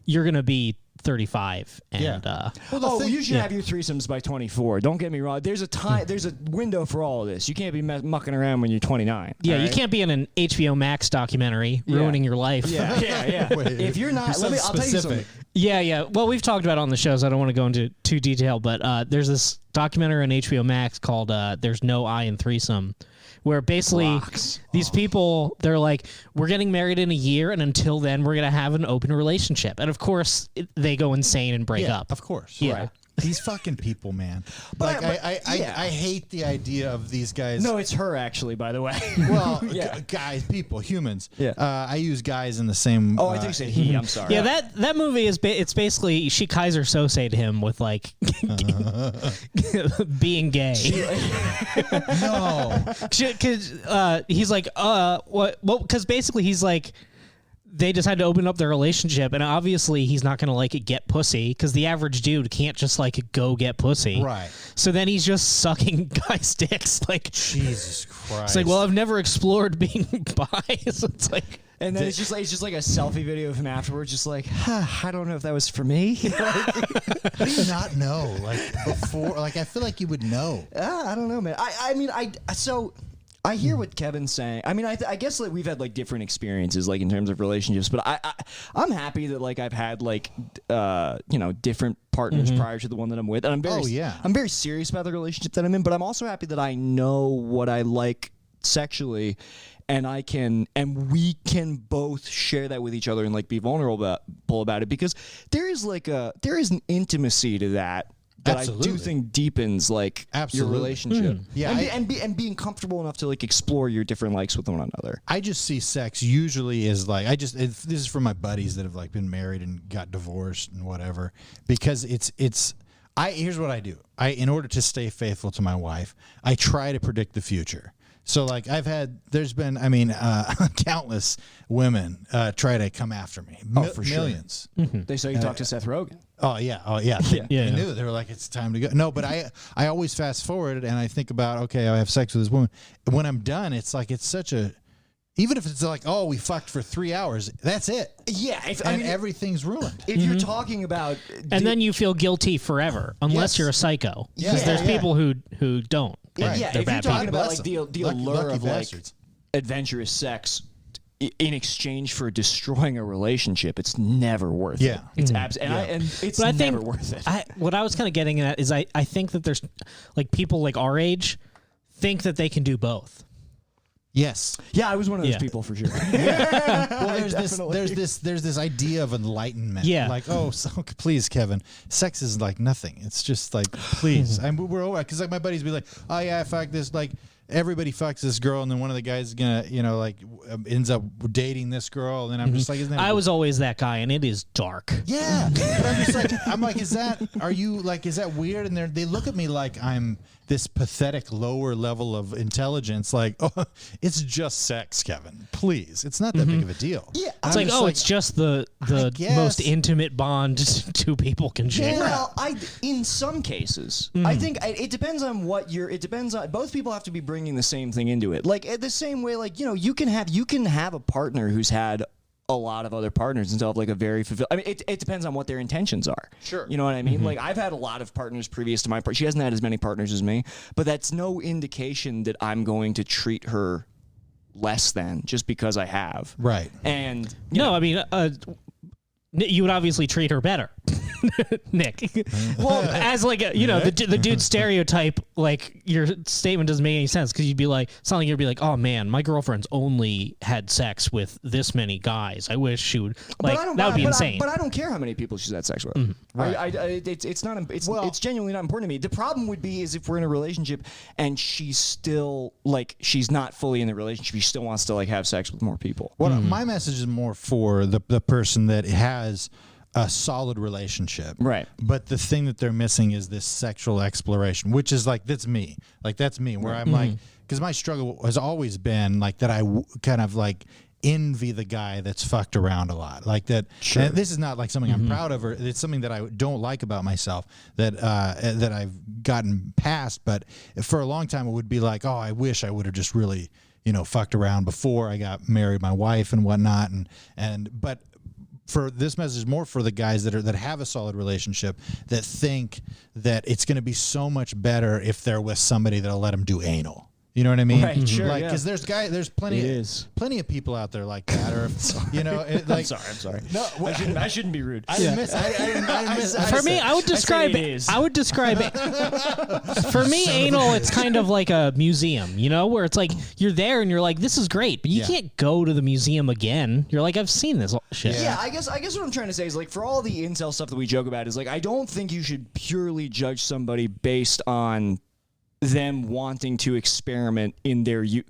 you're going to be 35. And Yeah. Oh, you should have your threesomes by 24. Don't get me wrong. There's a time, there's a window for all of this. You can't be mucking around when you're 29. yeah, all you right? can't be in an HBO Max documentary ruining your life. Yeah, yeah. Wait, If you're not, you're I'll tell you something. specific. Yeah. Well, we've talked about it on the shows. I don't want to go into too detail, but there's this documentary on HBO Max called "There's No I in Threesome," where basically Rocks. these people, they're like, we're getting married in a year, and until then, we're gonna have an open relationship. And of course, they go insane and break Yeah, up. of course. Yeah. Right. These fucking people, man. But- Like, but- yeah. I hate the idea of these guys. No, it's her actually, by the way. Well, Yeah. guys, people, humans. Yeah. I use guys in the same. Oh, I think you said he. I'm sorry. Yeah, that movie is it's basically she Kaiser Sose to him with like being gay. No. Because he's like, what? Well, because basically he's like, they decided to open up their relationship, and obviously he's not gonna like get pussy because the average dude can't just like go get pussy. Right. So then he's just sucking guys' dicks. Like, Jesus Christ. it's like, well, I've never explored being bi. So it's like, And then it's just like a selfie video of him afterwards, just like, I don't know if that was for me. How do you not know? Like before, like I feel like you would know. I don't know, man. I mean, so I hear what Kevin's saying. I mean, I guess like we've had like different experiences, like in terms of relationships. But I'm happy that like I've had like different partners prior to the one that I'm with, and I'm very serious about the relationship that I'm in. But I'm also happy that I know what I like sexually, and we can both share that with each other and like be vulnerable about it, because there is an intimacy to that I Absolutely. do think deepens like your Absolutely. relationship. Yeah, and being comfortable enough to like explore your different likes with one another. I just see sex usually as like this is from my buddies that have like been married and got divorced and whatever, because here's what I do. In order to stay faithful to my wife, I try to predict the future. So like there's been countless women try to come after me. For sure. Millions. They say you talk to Seth Rogen. Oh yeah. They knew. They were like, it's time to go. No, but I always fast forward and I think about, okay, I have sex with this woman. When I'm done, it's like it's such a, even if it's like, oh, we fucked for 3 hours, that's it. Yeah, Everything's ruined. if you're talking about, and then you feel guilty forever unless Yes. you're a psycho. Because Yeah, there's yeah. people who don't. and yeah, they're if you're bad talking people. about Bless like them. the Lucky- allure lucky of like bastards. adventurous sex in exchange for destroying a relationship, it's never worth it. Yeah. It's and it's But I never think worth it. what I was kind of getting at is I think that there's like people like our age think that they can do both. Yes. Yeah, I was one of those Yeah. people for sure. Well, Definitely. there's this idea of enlightenment. Yeah. Like, oh, so, please, Kevin, sex is like nothing. It's just like, please, we're over. Because like my buddies be like, oh yeah, I fuck this. Like everybody fucks this girl, and then one of the guys is gonna, ends up dating this girl, and then I'm just like, isn't that? I was always that guy, and it is dark. Yeah, but I'm just like, is that weird? And they look at me like I'm this pathetic lower level of intelligence. Like, oh, it's just sex, Kevin. Please, it's not that big of a deal. Yeah, It's like, it's just the guess. most intimate bond two people can share. Well, in some cases, I think it depends on what you're. It depends on both people have to be bringing the same thing into it. Like the same way, like you can have a partner who's had a lot of other partners and still have like a very fulfilled. I mean, it depends on what their intentions are. Sure. You know what I mean? Like I've had a lot of partners previous to my part. She hasn't had as many partners as me, but that's no indication that I'm going to treat her less than just because I have. Right. And No, I mean, you would obviously treat her better, Nick. Well, as like the dude stereotype, like your statement doesn't make any sense because you'd be like, it's not like you'd be like, oh man, my girlfriend's only had sex with this many guys. I wish she would like that would be insane. But I don't care how many people she's had sex with. Right. It's genuinely not important to me. The problem would be is if we're in a relationship and she's still like she's not fully in the relationship. She still wants to like have sex with more people. Well, my message is more for the person that has a solid relationship. Right. But the thing that they're missing is this sexual exploration, which is like, that's me. Like, that's me, where I'm like, because my struggle has always been like that kind of like envy the guy that's fucked around a lot. Like that. Sure. And this is not like something I'm proud of, or it's something that I don't like about myself that I've gotten past. But for a long time, it would be like, oh, I wish I would have just really, fucked around before I got married, my wife and whatnot. But for this message, more for the guys that have a solid relationship that think that it's going to be so much better if they're with somebody that'll let them do anal. You know what I mean? Right, sure, Like, yeah. because there's plenty of people out there like that, or I'm sorry. No, I shouldn't be rude. I didn't miss. For me, I would describe it is. For me, anal, it's kind of like a museum, where it's like you're there and you're like, this is great, but you can't go to the museum again. You're like, I've seen this shit. Yeah, I guess what I'm trying to say is like for all the incel stuff that we joke about is like I don't think you should purely judge somebody based on them wanting to experiment in their youth,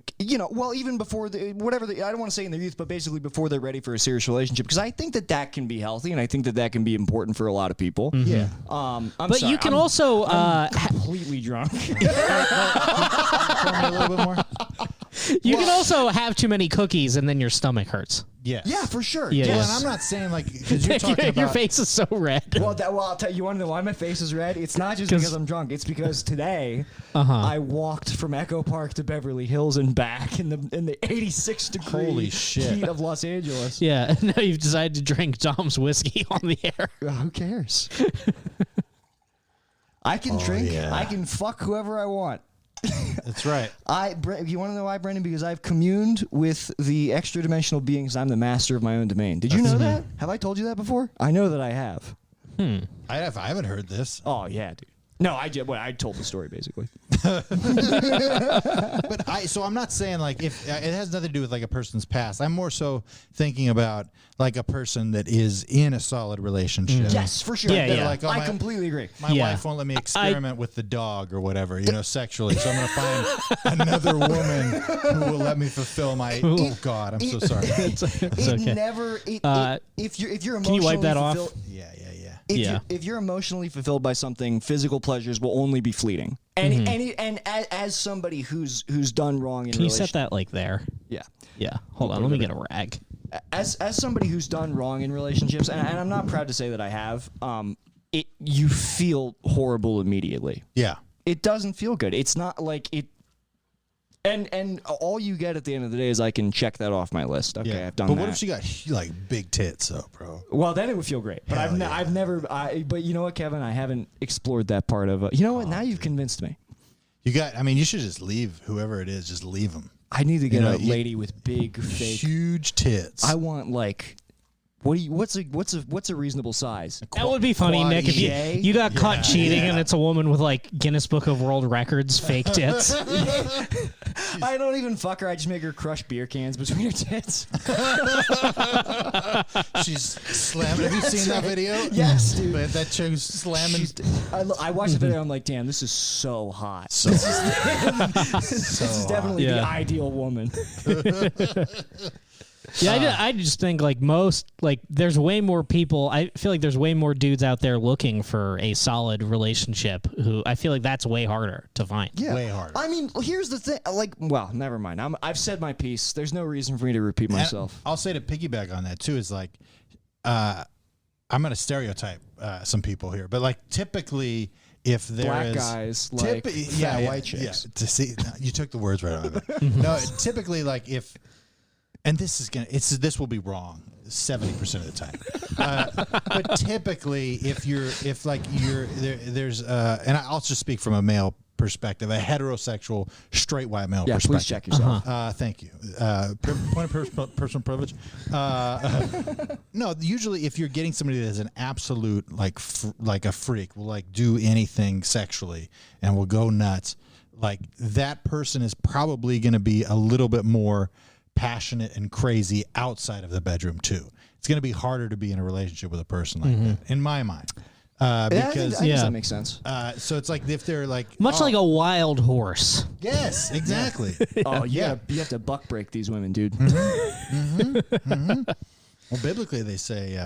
well, even before I don't want to say in their youth, but basically before they're ready for a serious relationship, because I think that can be healthy, and I think that can be important for a lot of people. Yeah. But you can also completely drunk. Tell me a little bit more. you can also have too many cookies and then your stomach hurts. Yes. Yeah, for sure. Yeah. Well, Yes. and I'm not saying like because you're talking Your about face is so red. Well, I'll tell you. You want to know why my face is red? It's not just because I'm drunk. It's because today I walked from Echo Park to Beverly Hills and back in the 86 degree Holy shit. heat of Los Angeles. Yeah, now you've decided to drink Dom's whiskey on the air. Who cares? I can drink. yeah. I can fuck whoever I want. That's right. You want to know why, Brendan? Because I've communed with the extra dimensional beings. I'm the master of my own domain. Did you know that? Have I told you that before? I know that I have. I haven't heard this. Oh yeah, dude. No, I did. Well, I told the story basically. But I'm not saying like if it has nothing to do with like a person's past. I'm more so thinking about like a person that is in a solid relationship. Yes, for sure. Yeah, They're yeah. like, oh, I completely agree. My Yeah. wife won't let me experiment with the dog or whatever, sexually. So I'm going to find another woman who will let me fulfill my. Oh God, I'm so sorry. It's okay. If you're emotionally Can you wipe that off? fulfilled- Yeah. If you're emotionally fulfilled by something, physical pleasures will only be fleeting. And as somebody who's done wrong in Can you set that like there? yeah. Yeah. Hold on. Let me get a rag. As somebody who's done wrong in relationships, and I'm not proud to say that I have, you feel horrible immediately. Yeah. It doesn't feel good. It's not like it. And all you get at the end of the day is I can check that off my list. Okay, Yeah. I've done But that. what if she got like big tits, though, bro? Well, then it would feel great. But Hell yeah. I've never. But you know what, Kevin? I haven't explored that part of. You know what? Now you've convinced me. You should just leave whoever it is. Just leave them. I need to get know, a lady with big, fake. Huge tits. I want like. What's a reasonable size? That would be funny, Quad Nick, if EA? you got caught cheating and it's a woman with like Guinness Book of World Records fake tits. I don't even fuck her. I just make her crush beer cans between her tits. She's slamming. Have you seen that video? Yes, dude. But that chick's slamming. I watched the video. I'm like, damn, this is so hot. So, This is definitely the Yeah. ideal woman. Yeah, I just think like there's way more people. I feel like there's way more dudes out there looking for a solid relationship. Who I feel like that's way harder to find. Yeah. Way harder. I mean, here's the thing. Like, well, never mind. I've said my piece. There's no reason for me to repeat myself. I'll say to piggyback on that too is like, I'm going to stereotype some people here, but like typically if there Black is guys like fat white chicks. Yeah, to see, you took the words right out of it. No, typically like if, and this will be wrong 70% of the time, but typically if there's and I'll just speak from a male perspective, a heterosexual straight white male perspective. Please check yourself. Thank you. Point of personal privilege. No, usually if you're getting somebody that's an absolute like a freak, will like do anything sexually and will go nuts, like that person is probably going to be a little bit more passionate and crazy outside of the bedroom too. It's going to be harder to be in a relationship with a person like that, in my mind. Because I guess that makes sense. so it's like if they're like Much like a wild horse. yes, exactly. Oh, you have to buck break these women, dude. Well, biblically they say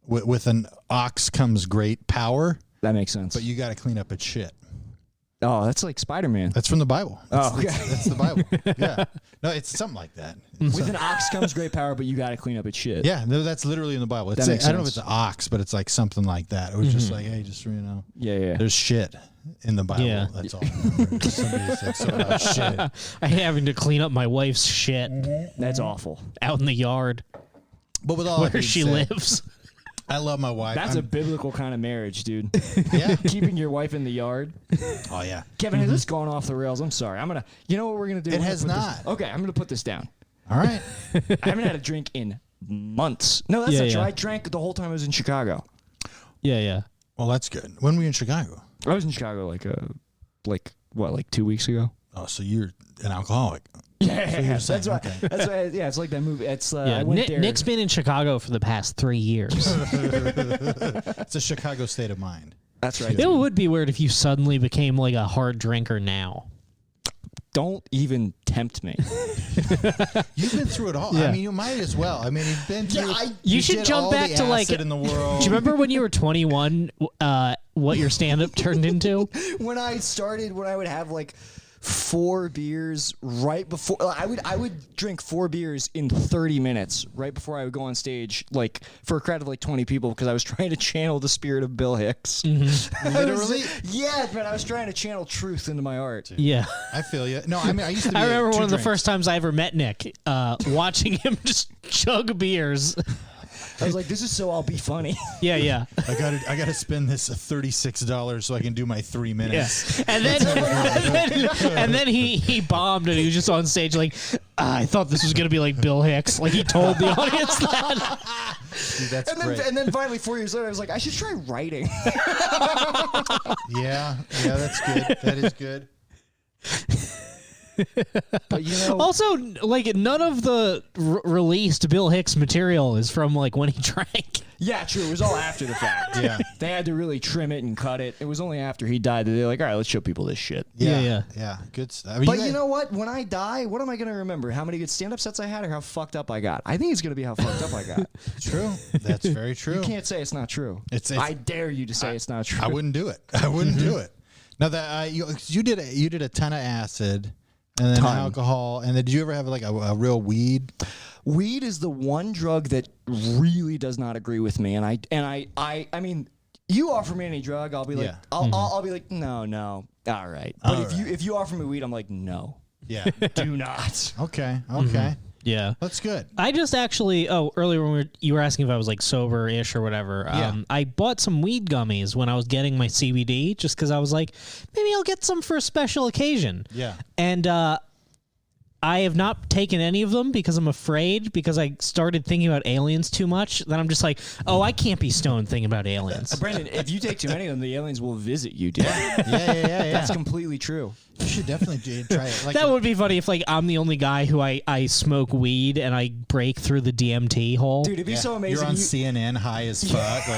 with an ox comes great power, That makes sense. but you got to clean up its shit. Oh, that's like Spider-Man. That's from the Bible. Oh, okay. That's the Bible. Yeah, no, it's something like that. With an ox comes great power, but you got to clean up its shit. Yeah, no, that's literally in the Bible. It's That makes I don't know if sense. it's an ox, but it's like something like that. It was just like, hey, just Yeah. there's shit in the Bible. Yeah. That's all. Somebody said something about shit. I having to clean up my wife's shit That's awful. out in the yard But with all that where being she said, lives. I love my wife. That's a biblical kind of marriage, dude. yeah. Keeping your wife in the yard. Oh yeah. Kevin, has this gone off the rails? I'm sorry. You know what we're gonna do? It We're gonna has put this- not. Okay, I'm gonna put this down. All right. I haven't had a drink in months. No, that's Yeah, not true. yeah. I drank the whole time I was in Chicago. Yeah. Well, that's good. When were you in Chicago? I was in Chicago like 2 weeks ago. Oh, so you're an alcoholic. Yeah, you're that's saying, why. okay. That's why. Yeah, it's like that movie. It's Yeah, I went there. Nick's been in Chicago for the past 3 years. It's a Chicago state of mind. That's right. It would be weird if you suddenly became like a hard drinker now. Don't even tempt me. You've been through it all. Yeah. I mean, you might as well. I mean, you've been through. You should did jump all back the to, like- acid in the world. Do you remember when you were 21, what your stand-up turned into? When I would have like 4 beers right before I would drink 4 beers in 30 minutes right before I would go on stage, like for a crowd of like 20 people, because I was trying to channel the spirit of Bill Hicks. Literally? Yeah, man, I was trying to channel truth into my art. Yeah. I feel you. No, I mean, I used to. Be I remember two one of the drinks. first times I ever met Nick, watching him just chug beers. I was like, this is so I'll be funny. Yeah. I got to spend this $36 so I can do my 3 minutes. Yeah. And then he bombed and he was just on stage like, I thought this was going to be like Bill Hicks. Like he told the audience that. Dude, that's great. And then finally 4 years later, I was like, I should try writing. Yeah, that's good. That is good. But you know, Also, like none of the released Bill Hicks material is from like when he drank. yeah, true. It was all after the fact. Yeah. They had to really trim it and cut it. It was only after he died that they're like, all right, let's show people this shit. Yeah. Good stuff. I mean, But guys- you know what? When I die, what am I going to remember? How many good stand-up sets I had or how fucked up I got? I think it's going to be how fucked up I got. true. That's very true. You can't say it's not true. It's- I dare you to say it's not true. I wouldn't do it. I wouldn't do it. Now that you did a ton of acid and then Ton. alcohol, and then did you ever have like a real weed? Weed is the one drug that really does not agree with me, and I mean, you offer me any drug, I'll be like, Yeah. I'll be like, no, all right. But if you offer me weed, I'm like, no, Yeah. do not. Okay. Yeah. That's good. I just actually, earlier when you were asking if I was like sober-ish or whatever, Yeah. I bought some weed gummies when I was getting my CBD just because I was like, maybe I'll get some for a special occasion. Yeah. And I have not taken any of them because I'm afraid, because I started thinking about aliens too much. Then I'm just like, oh, I can't be stoned thinking about aliens. Brandon, if you take too many of them, the aliens will visit you, dude. Yeah. That's completely true. You should definitely try it. Like That would be funny if like I'm the only guy who I smoke weed and I break through the DMT hole. Dude, it'd be so amazing. You're on You- CNN high as fuck.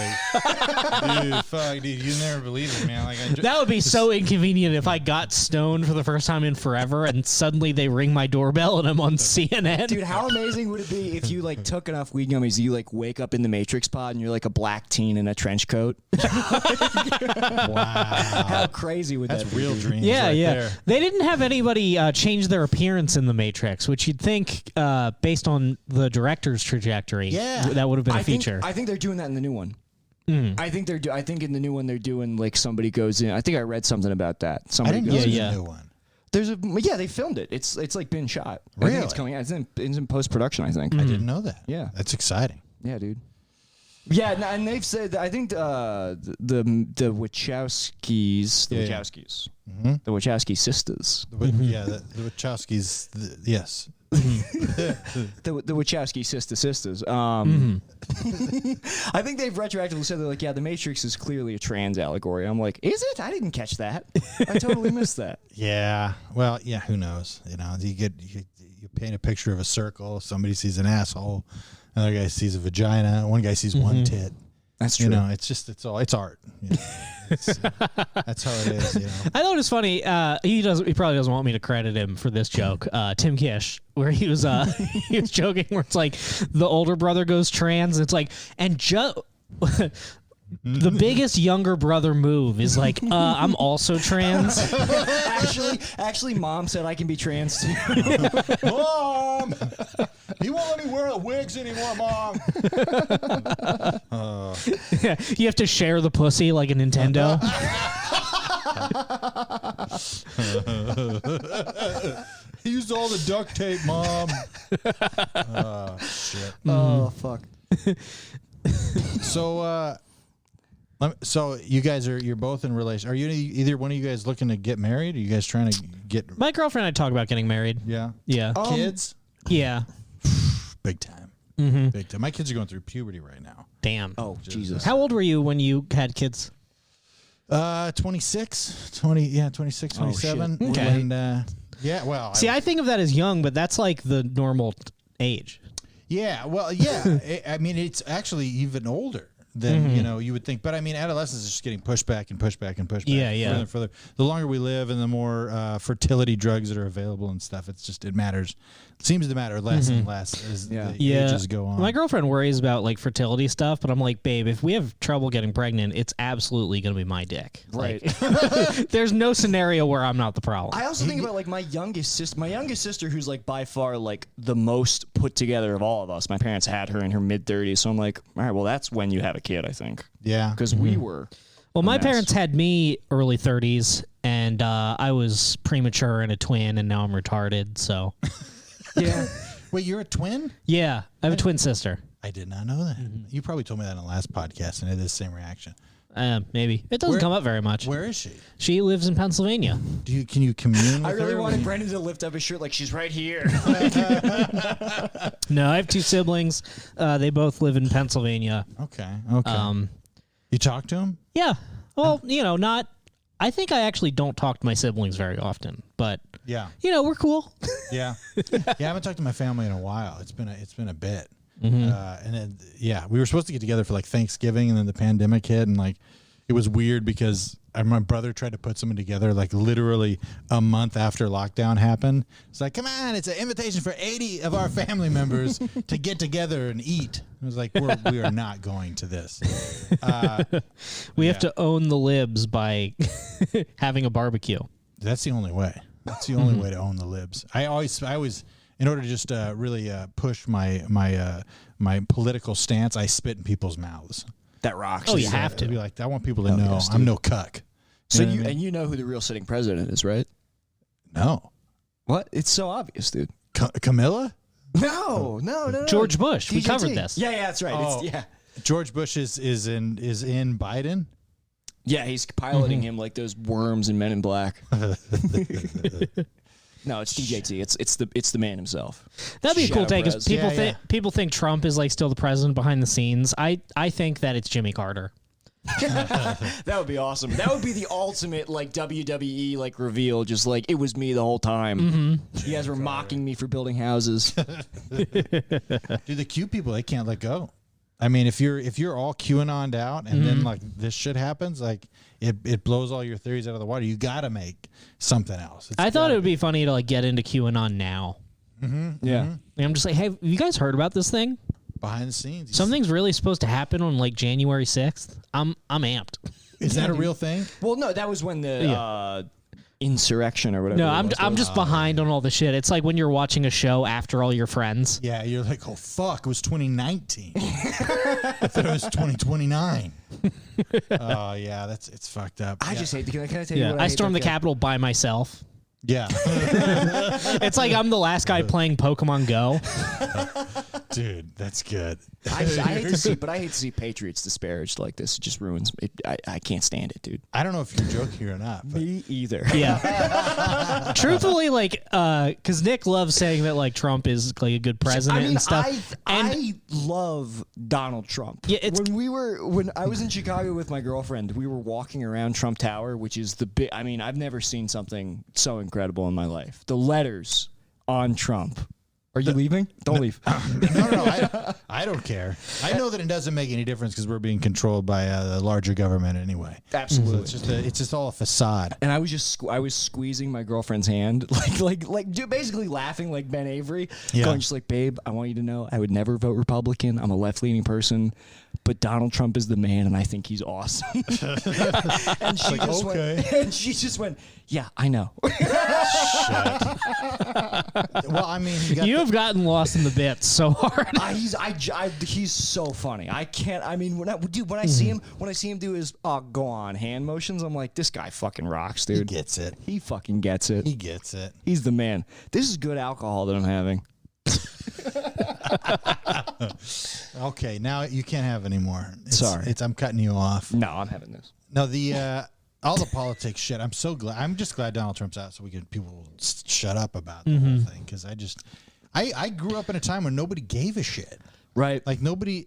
Like, dude, you never believe it, man. Like, That would be so inconvenient if I got stoned for the first time in forever and suddenly they ring my doorbell and I'm on CNN. Dude, how amazing would it be if you like took enough weed gummies, you like wake up in the Matrix pod and you're like a black teen in a trench coat? wow, How crazy would that's that be? real dreams. Yeah, right yeah. There. They didn't have anybody change their appearance in The Matrix, which you'd think, based on the director's trajectory, Yeah. that would have been a I think, feature. I think they're doing that in the new one. I think I think in the new one they're doing like somebody goes in. I think I read something about that. I Somebody didn't goes know in. there's yeah. a new one. There's a they filmed it. It's like been shot. I think it's Really? coming out. It's in post production. I think. I didn't know that. Yeah. That's exciting. Yeah, dude. Yeah, and they've said I think the Wachowskis, Yeah, yeah. the Wachowski sisters, Yeah, the Wachowskis. Yes. the Wachowski sisters. I think they've retroactively said they're like, yeah, the Matrix is clearly a trans allegory. I'm like, is it? I didn't catch that. I totally missed that. Yeah. Well, yeah. Who knows? You know, you paint a picture of a circle. Somebody sees an asshole. Another guy sees a vagina. One guy sees one tit. That's true. You know, it's art. You know? That's how it is. You know. I thought it was funny. He probably doesn't want me to credit him for this joke. Tim Kish, where he was he was joking, where it's like the older brother goes trans. And it's like, and the biggest younger brother move is like, I'm also trans. Actually, Mom said I can be trans too. Mom, you won't let me wear wigs anymore, Mom. You have to share the pussy like a Nintendo. He used all the duct tape, Mom. Oh shit. Oh fuck. So you guys you're both in relation. Are you either one of you guys looking to get married? Are you guys trying to get? My girlfriend and I talk about getting married. Yeah. Yeah. Kids? Yeah. Big time. Big time. My kids are going through puberty right now. Damn. Oh Jesus. How old were you when you had kids? 26, 26, 27. shit. Okay. And yeah, well, See, I think of that as young, but that's like the normal age. yeah, well, yeah. I mean, it's actually even older than you know you would think. But I mean, adolescence is just getting pushed back and pushed back and pushed back. Yeah, yeah. Further and further. The longer we live, and the more fertility drugs that are available and stuff, it matters. It seems to matter less and less as the ages go on. My girlfriend worries about like fertility stuff, but I'm like, babe, if we have trouble getting pregnant, it's absolutely going to be my dick. Right. Like, there's no scenario where I'm not the problem. I also think about like my youngest sister, who's like by far like the most put together of all of us. My parents had her in her mid 30s, so I'm like, all right, well, that's when you have a kid, I think, yeah, because we were. Well, my mess. parents had me early 30s, and I was premature and a twin, and now I'm retarded. So, Yeah. Wait, you're a twin? yeah, I have a twin sister. I did not know that. You probably told me that in the last podcast, and I had the same reaction. Maybe it doesn't come up very much. Where is she? She lives in Pennsylvania. Can you commune with I really her? wanted Brendan to lift up his shirt like she's right here. No, I have two siblings. They both live in Pennsylvania. Okay. You talk to him? Yeah. Well, not. I think I actually don't talk to my siblings very often, but Yeah. we're cool. Yeah. Yeah, I haven't talked to my family in a while. It's been a bit. And then we were supposed to get together for like Thanksgiving, and then the pandemic hit, and like it was weird because my brother tried to put something together like literally a month after lockdown happened. It's like, come on, it's an invitation for 80 of our family members to get together and eat. I was like, we are not going to this. We have to own the libs by having a barbecue. That's the only way. That's the only way to own the libs. I always, in order to just really push my political stance, I spit in people's mouths. That rocks. Oh, you have to. I'd be like, I want people to know yes, I'm dude. no cuck. So know what I mean? and you know who the real sitting president is, right? No. What? It's so obvious, dude. Camilla? No. George Bush. We TJT. covered this. Yeah, that's right. Oh. Yeah. George Bush is in Biden. Yeah, he's piloting him like those worms in Men in Black. No, it's TJT. It's the man himself. That'd be a cool Shadow take because Prez. people Yeah, think people think Trump is like still the president behind the scenes. I think that it's Jimmy Carter. That would be awesome. That would be the ultimate like WWE like reveal. Just like it was me the whole time. You guys were mocking me for building houses. Dude, the Q people, they can't let go. I mean, if you're all QAnon'd out and then like this shit happens, like it blows all your theories out of the water. You got to make something else. I thought it would be funny to like get into QAnon now. Yeah. And I'm just like, hey, have you guys heard about this thing? behind the scenes. Something's really supposed to happen on like January 6th. I'm amped. Is that a real thing? Well, no, that was when the insurrection or whatever. No, it was. I'm just behind on all the shit. It's like when you're watching a show after all your friends. Yeah, you're like, oh fuck, it was 2019. I thought it was 2029. Oh yeah, it's fucked up. I Yeah. just hate. Can I tell you Yeah, what I hate stormed the that guy? Capitol by myself. Yeah, It's like I'm the last guy playing Pokemon Go. dude, that's good. I hate to see, but I hate to see patriots disparaged like this. It just ruins. It, I can't stand it, dude. I don't know if you're joking or not, but Me either. Yeah. Truthfully, like, because Nick loves saying that like Trump is like a good president and stuff. I love Donald Trump. Yeah, it's- when I was in Chicago with my girlfriend, we were walking around Trump Tower, which is the big. I mean, I've never seen something so incredible in my life. The letters on Trump. Are you leaving? Don't leave. no, I don't care. I know that it doesn't make any difference because we're being controlled by a larger government anyway. Absolutely. So it's just all a facade. And I was just I was squeezing my girlfriend's hand, like dude, basically laughing like Ben Avery, Yeah. going just like, babe, I want you to know I would never vote Republican. I'm a left leaning person, but Donald Trump is the man, and I think he's awesome. And she just okay. went, and she just went, yeah, I know. Well, I mean, you got You have gotten lost in the bits so hard. He's so funny. I can't. I mean, when I see him do his go on hand motions, I'm like, this guy fucking rocks, he dude. gets it. He fucking gets it. He gets it. He's the man. This is good alcohol that I'm having. Okay, now you can't have any more. Sorry. I'm cutting you off. No, I'm having this. No, the all the politics shit. I'm so glad. I'm just glad Donald Trump's out so people will shut up about the whole thing because I grew up in a time when nobody gave a shit. Right. Like nobody.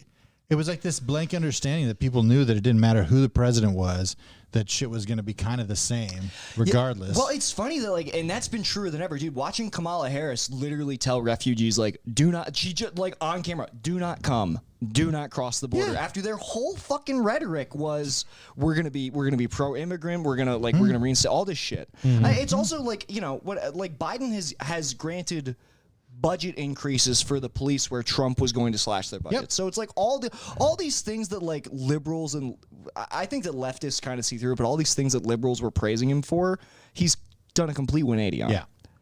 It was like this blank understanding that people knew that it didn't matter who the president was, that shit was going to be kind of the same regardless. Well, it's funny that like, and that's been truer than ever, dude. Watching Kamala Harris literally tell refugees like, do not. She just like on camera, do not come, do not cross the border. Yeah. After their whole fucking rhetoric was, we're gonna be pro-immigrant, we're gonna reinstate all this shit. It's also like what like Biden has granted budget increases for the police where Trump was going to slash their budget. Yep. So it's like all these things that like liberals and I think that leftists kind of see through, but all these things that liberals were praising him for, he's done a complete 180 on.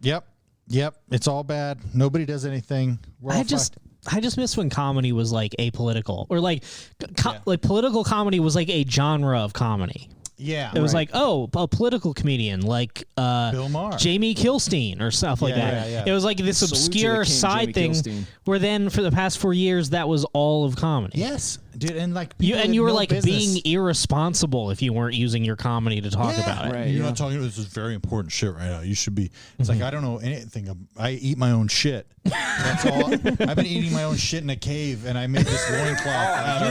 Yeah. Yep. It's all bad. Nobody does anything. We're all I just miss when comedy was like apolitical or like like political comedy was like a genre of comedy. Yeah. It was like, oh, a political comedian like Bill Maher. Jamie Kilstein or stuff like Yeah, that. yeah. It was like this Salute to the obscure king, side Jamie thing Kilstein. where then for the past 4 years that was all of comedy. Yes, dude, and like You people had were no like business. being irresponsible if you weren't using your comedy to talk about it. Right. You're yeah. not talking. This is very important shit right now. You should be. It's like I don't know anything. I eat my own shit. That's all. I've been eating my own shit in a cave, and I made this loincloth out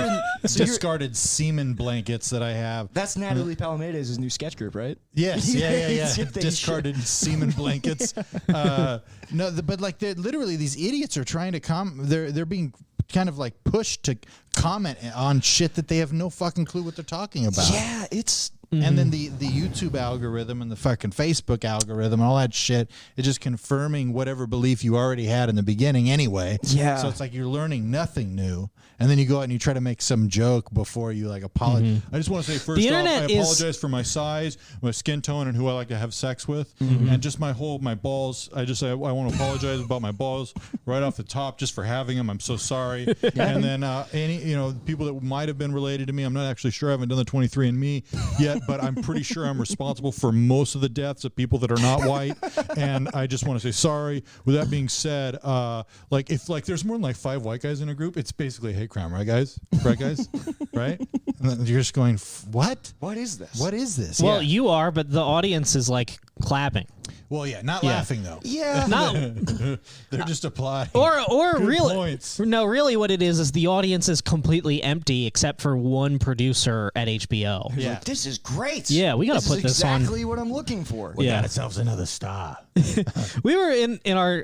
of discarded semen blankets that I have. That's Natalie Palamides' new sketch group, right? Yes, yeah. Shit they Discarded semen blankets. But like, they're literally these idiots are trying to They're being kind of like pushed to comment on shit that they have no fucking clue what they're talking about. Yeah, it's. And then the YouTube algorithm and the fucking Facebook algorithm and all that shit is just confirming whatever belief you already had in the beginning anyway. Yeah. So it's like you're learning nothing new. And then you go out and you try to make some joke before you like apologize. I just want to say first off, I internet is- apologize for my size, my skin tone, and who I like to have sex with. And just my balls. I want to apologize about my balls right off the top just for having them. I'm so sorry. And then any people that might have been related to me, I'm not actually sure. I haven't done the 23andMe yet, but I'm pretty sure I'm responsible for most of the deaths of people that are not white. And I just want to say sorry. With that being said, like if like there's more than like 5 white guys in a group, it's basically a hate crime, right, guys? Right, guys? Right? And then you're just going, what? What is this? What is this? Well, Yeah. you are, but the audience is like clapping. Well, yeah, not Yeah. laughing though. Yeah. Not They're just applying. or Good really points. no, really what it is the audience is completely empty except for one producer at HBO. Yeah. Like, this is great. Yeah, we gotta this put is this on- exactly what I'm looking for. We Yeah. got ourselves another star. We were in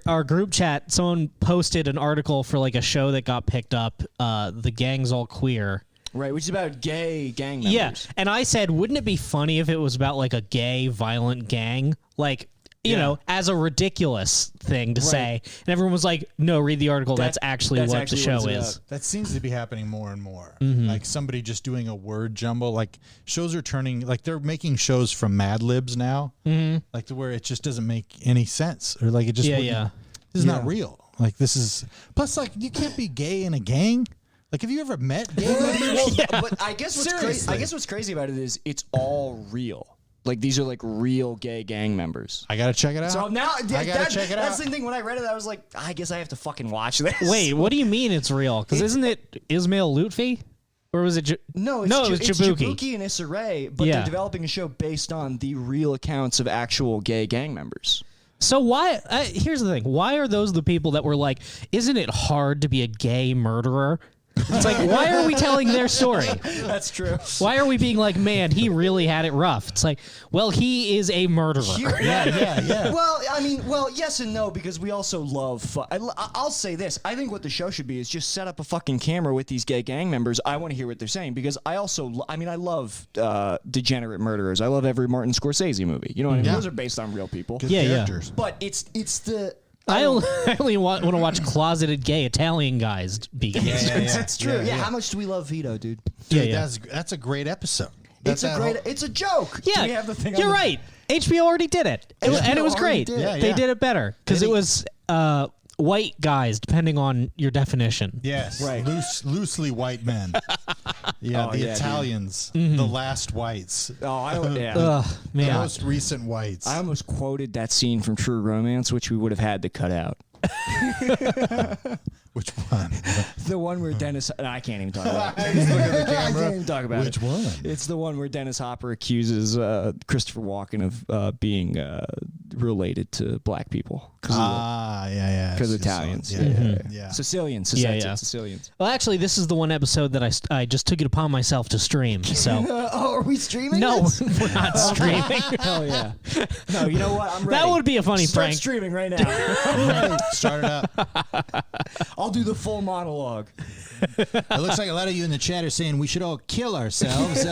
our group chat. Someone posted an article for like a show that got picked up. The Gang's All Queer. Right, which is about gay gang members. Yeah, and I said, wouldn't it be funny if it was about like a gay violent gang, like you know, as a ridiculous thing to say? And everyone was like, "No, read the article. That's actually that's what actually the show what it's is." about. That seems to be happening more and more. Mm-hmm. Like somebody just doing a word jumble. Like shows are turning, like they're making shows from Mad Libs now. Mm-hmm. Like to where it just doesn't make any sense. Or like it just, Yeah, wouldn't- yeah. This is not real. Like this is, plus like you can't be gay in a gang. Like have you ever met gay members? But I guess what's crazy. Seriously. I guess what's crazy about it is it's all real. Like these are like real gay gang members. I gotta check it out. So now I gotta check it That's out. the thing. When I read it, I was like, I guess I have to fucking watch this. Wait, what do you mean it's real? Because isn't it Ismail Lutfi, or was it? No, no, it was it's Jabuki. Jabuki and Issa Rae, but Yeah. they're developing a show based on the real accounts of actual gay gang members. So why? Here's the thing: why are those the people that were like, "Isn't it hard to be a gay murderer?" It's like, why are we telling their story? That's true. Why are we being like, man, he really had it rough? It's like, well, he is a murderer. yeah. Well, I mean, yes and no, because we also love. I'll say this: I think what the show should be is just set up a fucking camera with these gay gang members. I want to hear what they're saying because I also, I love degenerate murderers. I love every Martin Scorsese movie. You know what I mean? Yeah. Those are based on real people. Good Yeah, yeah. characters. But it's the. I only want to watch closeted gay Italian guys be gay. That's true. Yeah, How much do we love Vito, dude? Dude, Yeah. that's a great episode. It's a great. It's a joke. Yeah, Do we have the thing. you're on the- right. HBO already did it, and it was HBO already great. did it. Yeah, They yeah. did it better because it was white guys, depending on your definition. Yes, Right. loosely white men. Yeah, Oh, the yeah, dude. Italians, the last whites, Oh, I don't. Yeah. Ugh, the man. most recent whites. I almost quoted that scene from True Romance, which we would have had to cut out. Which one? The one where Dennis. I can't even talk about it. Look at the I camera. can't even talk about Which it. one? It's the one where Dennis Hopper accuses Christopher Walken of being related to black people Ah, yeah. because It's- Italians. Yeah. Sicilians. Yeah, yeah. Sicilians. Well, actually, this is the one episode that I just took it upon myself to stream. So Oh, are we streaming? no, this? we're not streaming. Hell yeah. No, you know what? I'm ready. That would be a funny Start prank. streaming right now. Start it up. I'll do the full monologue. It looks like a lot of you in the chat are saying we should all kill ourselves.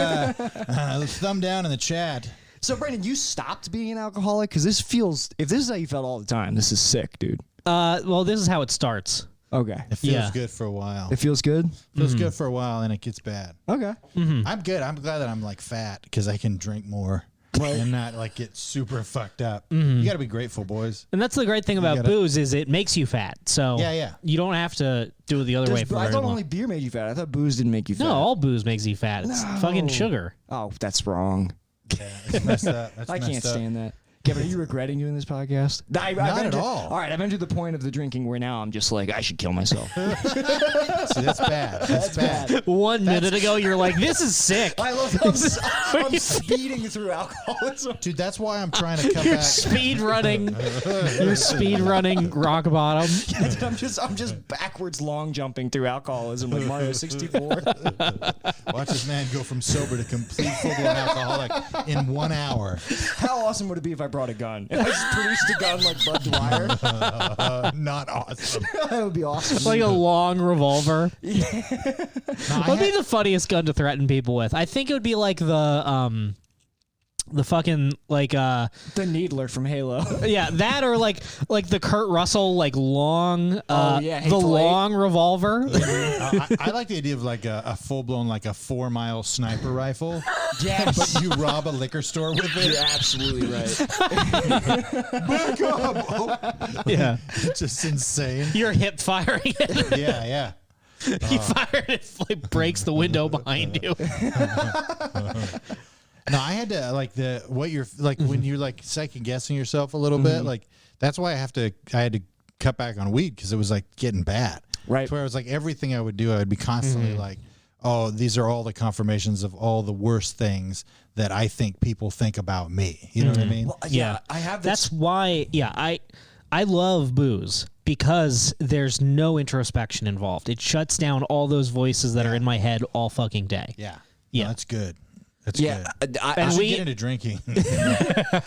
Thumb down in the chat. So, Brandon, you stopped being an alcoholic? Because this feels, if this is how you felt all the time, this is sick, dude. Well, this is how it starts. Okay. It feels Yeah. good for a while. It feels good? Feels good for a while, and it gets bad. Okay. I'm good. I'm glad that I'm like fat because I can drink more and not like get super fucked up. You got to be grateful, boys. And that's the great thing about gotta- booze is it makes you fat. So Yeah. you don't have to do it the other way for I very thought long. only beer made you fat. I thought booze didn't make you fat. No, all booze makes you fat. It's fucking No. sugar. Oh, that's wrong. Yeah, it's messed up. That's I can't messed up. stand that. Kevin, are you regretting doing this podcast? Not at all. All right, I've entered the point of the drinking where now I'm just like, I should kill myself. See, that's bad. That's bad. 1 minute ago, you're like, this is sick. I love how I'm speeding through alcoholism. Dude, that's why I'm trying to cut You're back. speed running. You're speed running rock bottom. I'm just backwards long jumping through alcoholism like Mario 64. Watch this man go from sober to complete full-blown alcoholic in 1 hour. How awesome would it be if I brought a gun? If I just produced a gun like Bud Dwyer? Not awesome. That would be awesome. Like a long revolver. No, I What would be had- the funniest gun to threaten people with? I think it would be like the fucking like the Needler from Halo. yeah, that or like the Kurt Russell like long Oh, yeah, the Hateful Eight. long revolver. I like the idea of like a full-blown like a 4-mile sniper rifle. Yes. But you rob a liquor store with You're it. absolutely right. Back up. Yeah. It's just insane. You're hip firing it. Yeah. You fire it, it like breaks the window behind you. No, I had to like what you're like when you're like second guessing yourself a little bit. Like that's why I had to cut back on weed because it was like getting bad. Right. To where it was like everything I would do, I would be constantly like, oh, these are all the confirmations of all the worst things that I think people think about me. You know what I mean? Well, Yeah, I have this. That's why. Yeah, I love booze because there's no introspection involved. It shuts down all those voices that are in my head all fucking day. Yeah. Yeah. No, that's good. That's Yeah, good. I I And should we- get into drinking.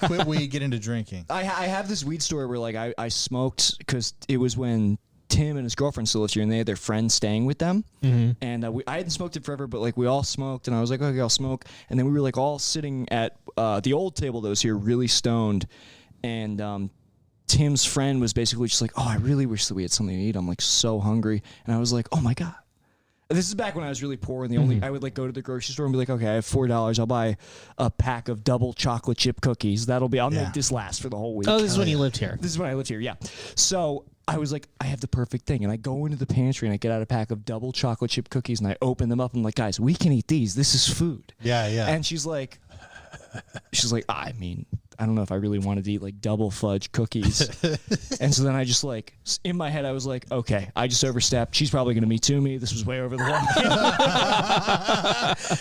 Quit weed, get into drinking. I have this weed story where like I smoked because it was when Tim and his girlfriend still lived here and they had their friends staying with them, and I hadn't smoked it forever, but like we all smoked and I was like, okay, I'll smoke, and then we were like all sitting at the old table that was here, really stoned, and Tim's friend was basically just like, oh, I really wish that we had something to eat. I'm like so hungry, and I was like, oh my god. This is back when I was really poor, and the only I would like go to the grocery store and be like, okay, I have $4. I'll buy a pack of double chocolate chip cookies. I'll Yeah. make this last for the whole week. Oh, this is when you lived here. This is when I lived here, yeah. So I was like, I have the perfect thing. And I go into the pantry and I get out a pack of double chocolate chip cookies and I open them up and I'm like, guys, we can eat these. This is food. Yeah, yeah. And she's like, I mean, I don't know if I really wanted to eat like double fudge cookies. And so then I just like, in my head, I was like, okay, I just overstepped. She's probably going to Me Too me. This was way over the line.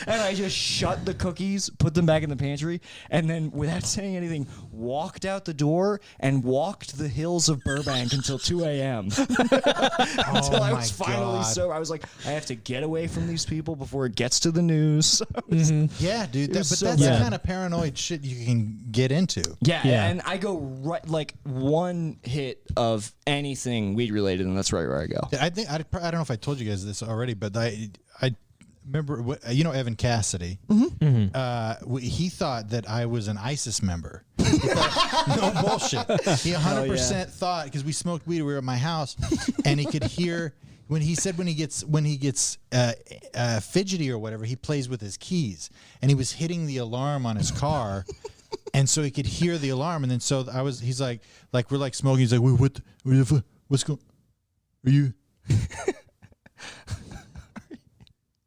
And I just shut the cookies, put them back in the pantry, and then without saying anything, walked out the door and walked the hills of Burbank until 2 a.m. until I was finally sober. I was like, I have to get away from these people before it gets to the news. Yeah, dude. was But so that's bad. the kind of paranoid shit you can get into. Yeah, Yeah. and I go right like one hit of anything weed related, and that's right where I go. I think I don't know if I told you guys this already, but I remember Evan Cassidy. He thought that I was an ISIS member. He thought, no bullshit. He 100% thought, because we smoked weed, we were at my house, and he could hear when he gets fidgety or whatever, he plays with his keys, and he was hitting the alarm on his car. And so he could hear the alarm, and then so he's like we're like smoking. He's like, what's going? Are you?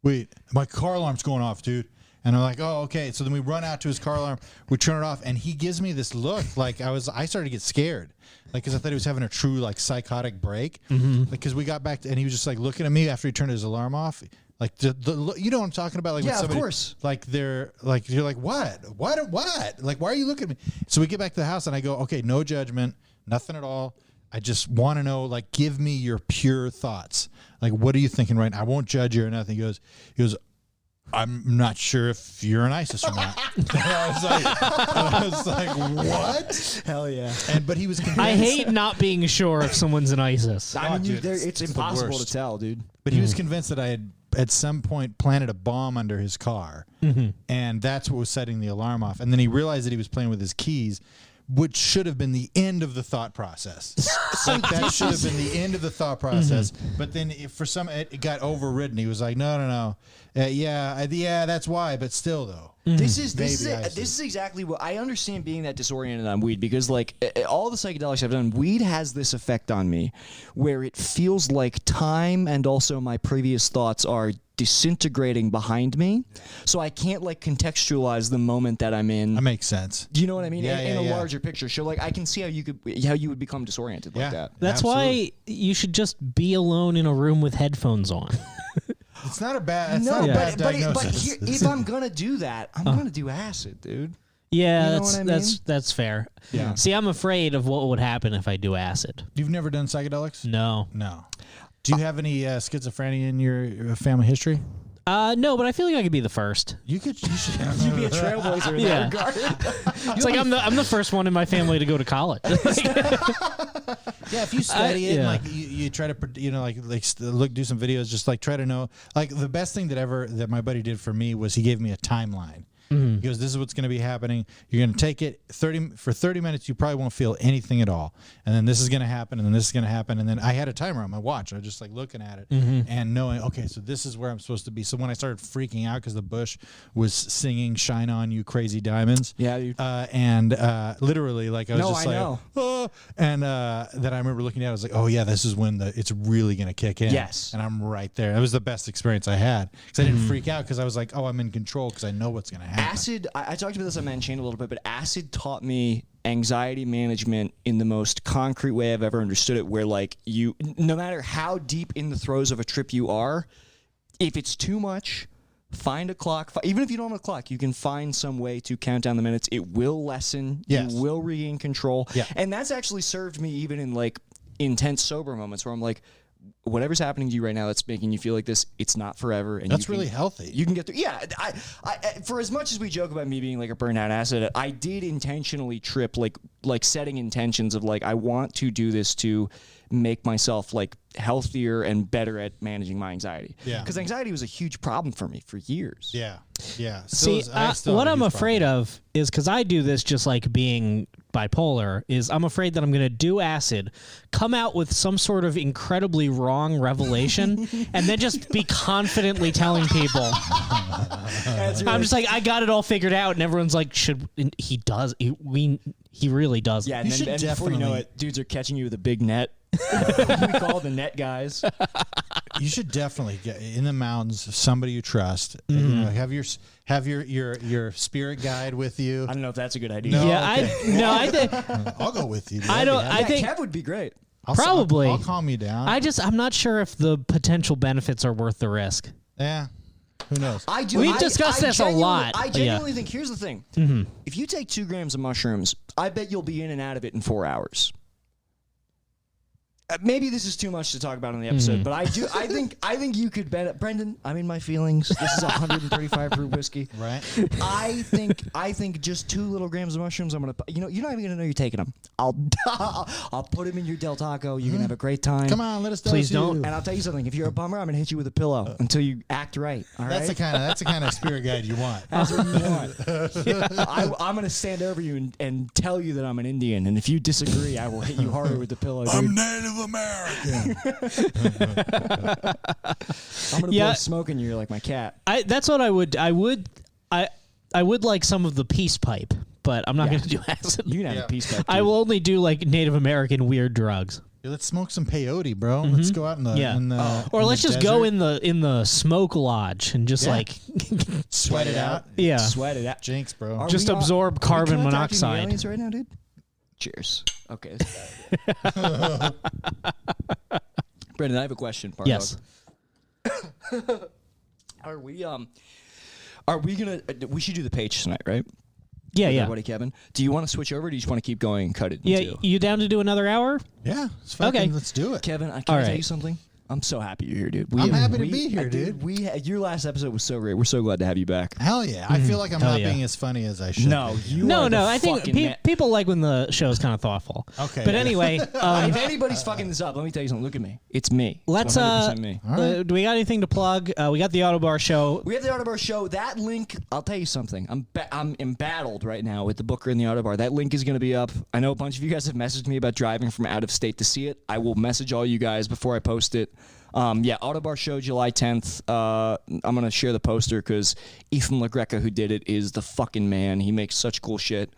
Wait, my car alarm's going off, dude. And I'm like, oh, okay. So then we run out to his car alarm, we turn it off, and he gives me this look like I started to get scared, like because I thought he was having a true like psychotic break, because we got back to, and he was just like looking at me after he turned his alarm off. Like you know what I'm talking about? Like Yeah, when of somebody, course. Like you're like what? Like why are you looking at me? So we get back to the house and I go, okay, no judgment, nothing at all. I just want to know, like, give me your pure thoughts. Like, what are you thinking right now? I won't judge you or nothing. He goes, I'm not sure if you're an ISIS or not. I was like, what? Hell yeah! But he was convinced. I hate not being sure if someone's an ISIS. I mean, dude, it's it's the impossible to worst. tell, dude. But he was convinced that I had at some point planted a bomb under his car, and that's what was setting the alarm off. And then he realized that he was playing with his keys, which should have been the end of the thought process. Like that should have been the end of the thought process. But then, it got overridden. He was like, no, yeah, that's why. But still, though. This is exactly what I understand, being that disoriented on weed, because like all the psychedelics I've done, weed has this effect on me where it feels like time and also my previous thoughts are disintegrating behind me, so I can't like contextualize the moment that I'm in. That makes sense. Do you know what I mean? Yeah, in a yeah. larger picture. So like I can see how you would become disoriented like that. That's Absolutely. why you should just be alone in a room with headphones on. It's not a bad. It's No, not a bad but diagnosis. here, if I'm gonna do that, I'm gonna do acid, dude. Yeah, You know what I mean? that's fair. Yeah. See, I'm afraid of what would happen if I do acid. You've never done psychedelics? No. No. Do you have any schizophrenia in your family history? No, but I feel like I could be the first. You should. You'd be a trailblazer in Yeah. that regard. It's like I'm the first one in my family to go to college. Yeah, if you study it, and yeah. like you try to, do some videos, just like try to know. Like the best thing that my buddy did for me was he gave me a timeline. He goes, "This is what's going to be happening. You're going to take it 30 minutes. You probably won't feel anything at all, and then this is going to happen, and then this is going to happen, and then I had a timer on my watch. I was just like looking at it and knowing, okay, so this is where I'm supposed to be. So when I started freaking out because the bush was singing "Shine On You Crazy Diamonds," Yeah, dude. and literally, like I was No, just I like, know. "Oh," and then I remember looking at it, I was like, oh yeah, this is when it's really going to kick in. Yes. And I'm right there. It was the best experience I had because I didn't freak out because I was like, oh, I'm in control because I know what's going to happen. Acid, I talked about this on Man Chain a little bit, but acid taught me anxiety management in the most concrete way I've ever understood it, where like no matter how deep in the throes of a trip you are, if it's too much, find a clock. Even if you don't have a clock, you can find some way to count down the minutes. It will lessen. Yes. You will regain control. Yeah. And that's actually served me even in like intense sober moments where I'm like, whatever's happening to you right now that's making you feel like this, it's not forever. And That's you can- really healthy. You can get through. Yeah, I, for as much as we joke about me being like a burnout acid, I did intentionally trip, like setting intentions of like I want to do this to make myself like healthier and better at managing my anxiety. Yeah. because anxiety was a huge problem for me for years. Yeah. See, what I'm afraid of is because I do this just like being bipolar, is I'm afraid that I'm going to do acid, come out with some sort of incredibly wrong revelation, and then just be confidently telling people. I'm just like, I got it all figured out, and everyone's like, he does. He really does. Yeah, and, You then, should and before you know definitely- it, dudes are catching you with a big net. We call the net guys. You should definitely get in the mountains somebody you trust. You know, have your spirit guide with you. I don't know if that's a good idea. No. Yeah, Okay. I think I'll go with you. dude. I don't. That'd be I Yeah, think Kev would be great. probably. I'll calm you down. I'm not sure if the potential benefits are worth the risk. Yeah. Who knows? I do. We've discussed this a genuinely- lot. I Yeah. genuinely think. Here's the thing: if you take 2 grams of mushrooms, I bet you'll be in and out of it in 4 hours. Maybe this is too much to talk about on the episode, but I do. I think you could bet, Brendan. I'm in my feelings. This is 135 proof whiskey. Right? I think just 2 little grams of mushrooms. I'm gonna. You're not even gonna know you're taking them. I'll put them in your Del Taco. You can have a great time. Come on, let us. Please dose you. don't. And I'll tell you something. If you're a bummer, I'm gonna hit you with a pillow until you act right. All right. That's the kind of spirit guide you want. That's what you want. I'm going to stand over you and tell you that I'm an Indian. And if you disagree, I will hit you harder with the pillow. Dude. I'm Native American. I'm going to Yeah. blow smoke in you like my cat. That's what I would. I would like some of the peace pipe, but I'm not Yeah. going to do acid. You can have Yeah. a piece pipe. I too. will only do like Native American weird drugs. Dude, let's smoke some peyote, bro. Let's go out in the Yeah. in the Or in let's the just go desert, in the smoke lodge and just Yeah. like sweat it out. yeah. Sweat it out. Jinx, bro. Are Just we, absorb are we carbon contacting the monoxide. aliens right now, dude? Cheers. Okay. Brendan, I have a question. Part Yes. Are we gonna? We should do the page tonight, right? Yeah, With yeah. our buddy Kevin. Do you want to switch over? Or do you just want to keep going and cut it? Yeah, into? you down to do another hour? Yeah. Fucking, Okay. Let's do it. Kevin, can All I tell right. you something? I'm so happy you're here, dude. I'm happy to be here, dude. Your last episode was so great. We're so glad to have you back. Hell yeah. I feel like I'm Hell not yeah. being as funny as I should. No, be. you. No, are the no. I think fucking man. people like when the show is kind of thoughtful. Okay, But yeah. anyway, If anybody's fucking this up, let me tell you something. Look at me. It's me. It's let's 100% me. do we got anything to plug? We got the Autobar show. We have the Autobar show. That link, I'll tell you something. I'm embattled right now with the Booker and the Autobar. That link is going to be up. I know a bunch of you guys have messaged me about driving from out of state to see it. I will message all you guys before I post it. Yeah, Autobar show July 10th. I'm going to share the poster because Ethan LaGreca, who did it, is the fucking man. He makes such cool shit.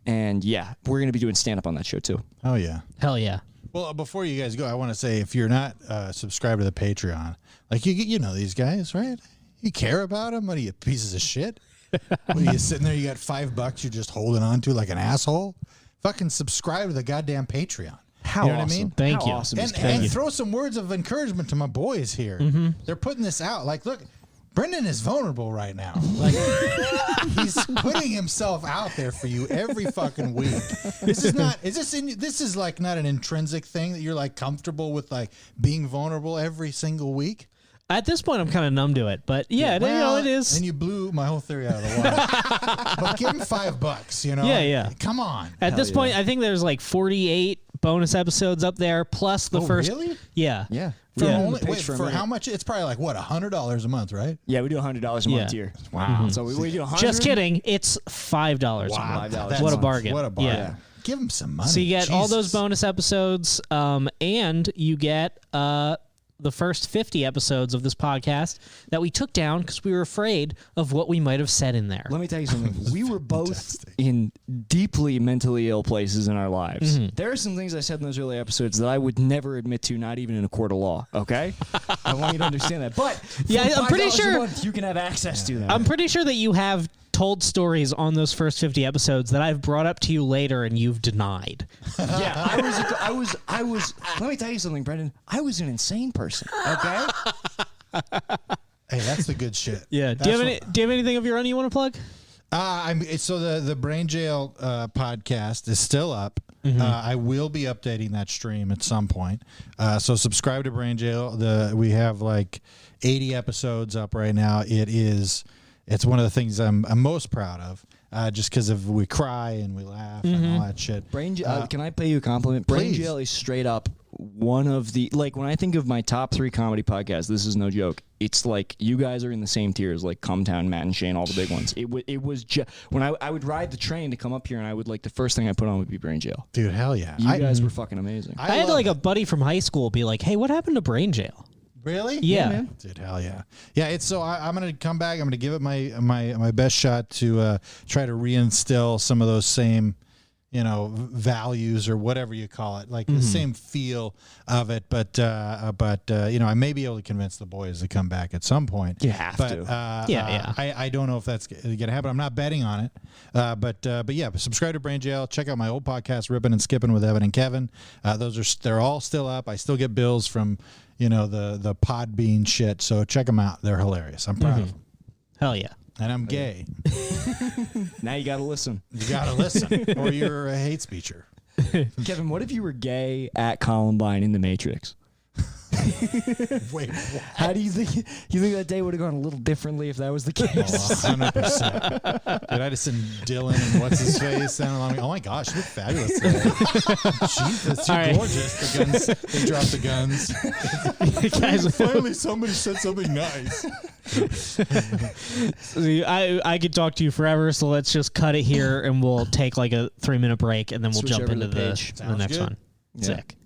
And yeah, we're going to be doing stand-up on that show too. Oh yeah. Hell yeah. Well, before you guys go, I want to say if you're not subscribed to the Patreon, like you know these guys, right? You care about them? What are you, pieces of shit? What are you sitting there? You got $5 you're just holding on to like an asshole? Fucking subscribe to the goddamn Patreon. How you know awesome. what I mean? Thank How you. awesome is And, Kevin? and throw some words of encouragement to my boys here. They're putting this out. Like, look, Brendan is vulnerable right now. Like, he's putting himself out there for you every fucking week. This is like not an intrinsic thing that you're like comfortable with, like being vulnerable every single week. At this point, I'm kind of numb to it, but yeah, Well, it is. And you blew my whole theory out of the water. But give him $5, you know? Yeah, yeah. Come on. At this point, I think there's like 48 bonus episodes up there, plus the Oh, first. really? Yeah. Yeah. For, Yeah. only, Pays wait, for a for minute. how much? It's probably like, what, $100 a month, right? Yeah, we do $100 a Yeah. month tier. Wow. So we do 100. Just kidding. It's $5. Wow. $5 That's What a month. bargain. What a bargain. Yeah. Give him some money. So you get all those Jesus. bonus episodes, and you get the first 50 episodes of this podcast that we took down because we were afraid of what we might have said in there. Let me tell you something. We were both in deeply mentally ill places in our lives. There are some things I said in those early episodes that I would never admit to, not even in a court of law. Okay, I want you to understand that. But Yeah, for I'm pretty $5 a sure- month, you can have access to them. I'm pretty sure that you have told stories on those first 50 episodes that I've brought up to you later and you've denied. Yeah, I was. Let me tell you something, Brendan. I was an insane person. Okay. that's the good shit. Yeah. Do you have anything of your own you want to plug? So the Brain Jail podcast is still up. I will be updating that stream at some point. So subscribe to Brain Jail. We have like 80 episodes up right now. It's one of the things I'm most proud of. Just because we cry and we laugh and all that shit. Brain Jail. Can I pay you a compliment? Brain Please. Jail is straight up one of the, like, when I think of my top 3 comedy podcasts, this is no joke. It's like you guys are in the same tiers, like Cumtown, Matt and Shane, all the big ones. It was just when I would ride the train to come up here, and I would like the first thing I put on would be Brain Jail. Dude, hell yeah. You guys were fucking amazing. I had like a buddy from high school be like, "Hey, what happened to Brain Jail?" Really? Yeah. Dude, hell yeah. Yeah, it's so I'm going to come back. I'm going to give it my best shot to try to reinstill some of those same, values or whatever you call it, like the same feel of it. But I may be able to convince the boys to come back at some point. You have to. I don't know if that's going to happen. I'm not betting on it. But yeah, subscribe to Brain Jail. Check out my old podcast, Ripping and Skipping with Evan and Kevin. They're all still up. I still get bills from, the Podbean shit. So check them out. They're hilarious. I'm proud of them. Hell yeah. And I'm gay. Now you got to listen. You got to listen, or you're a hate speecher. Kevin, what if you were gay at Columbine in The Matrix? Wait, what? How do you think that day would have gone a little differently if that was the case? 100%. Did I just send Dylan and what's his face down along? Oh my gosh, you look fabulous today. Jesus, you're right. gorgeous. The guns, they dropped the guns. Guys, Finally, somebody said something nice. I could talk to you forever, so let's just cut it here, and we'll take like a 3-minute break, and then we'll Switch jump over into the page. the Sounds next good. one. Yeah. Sick.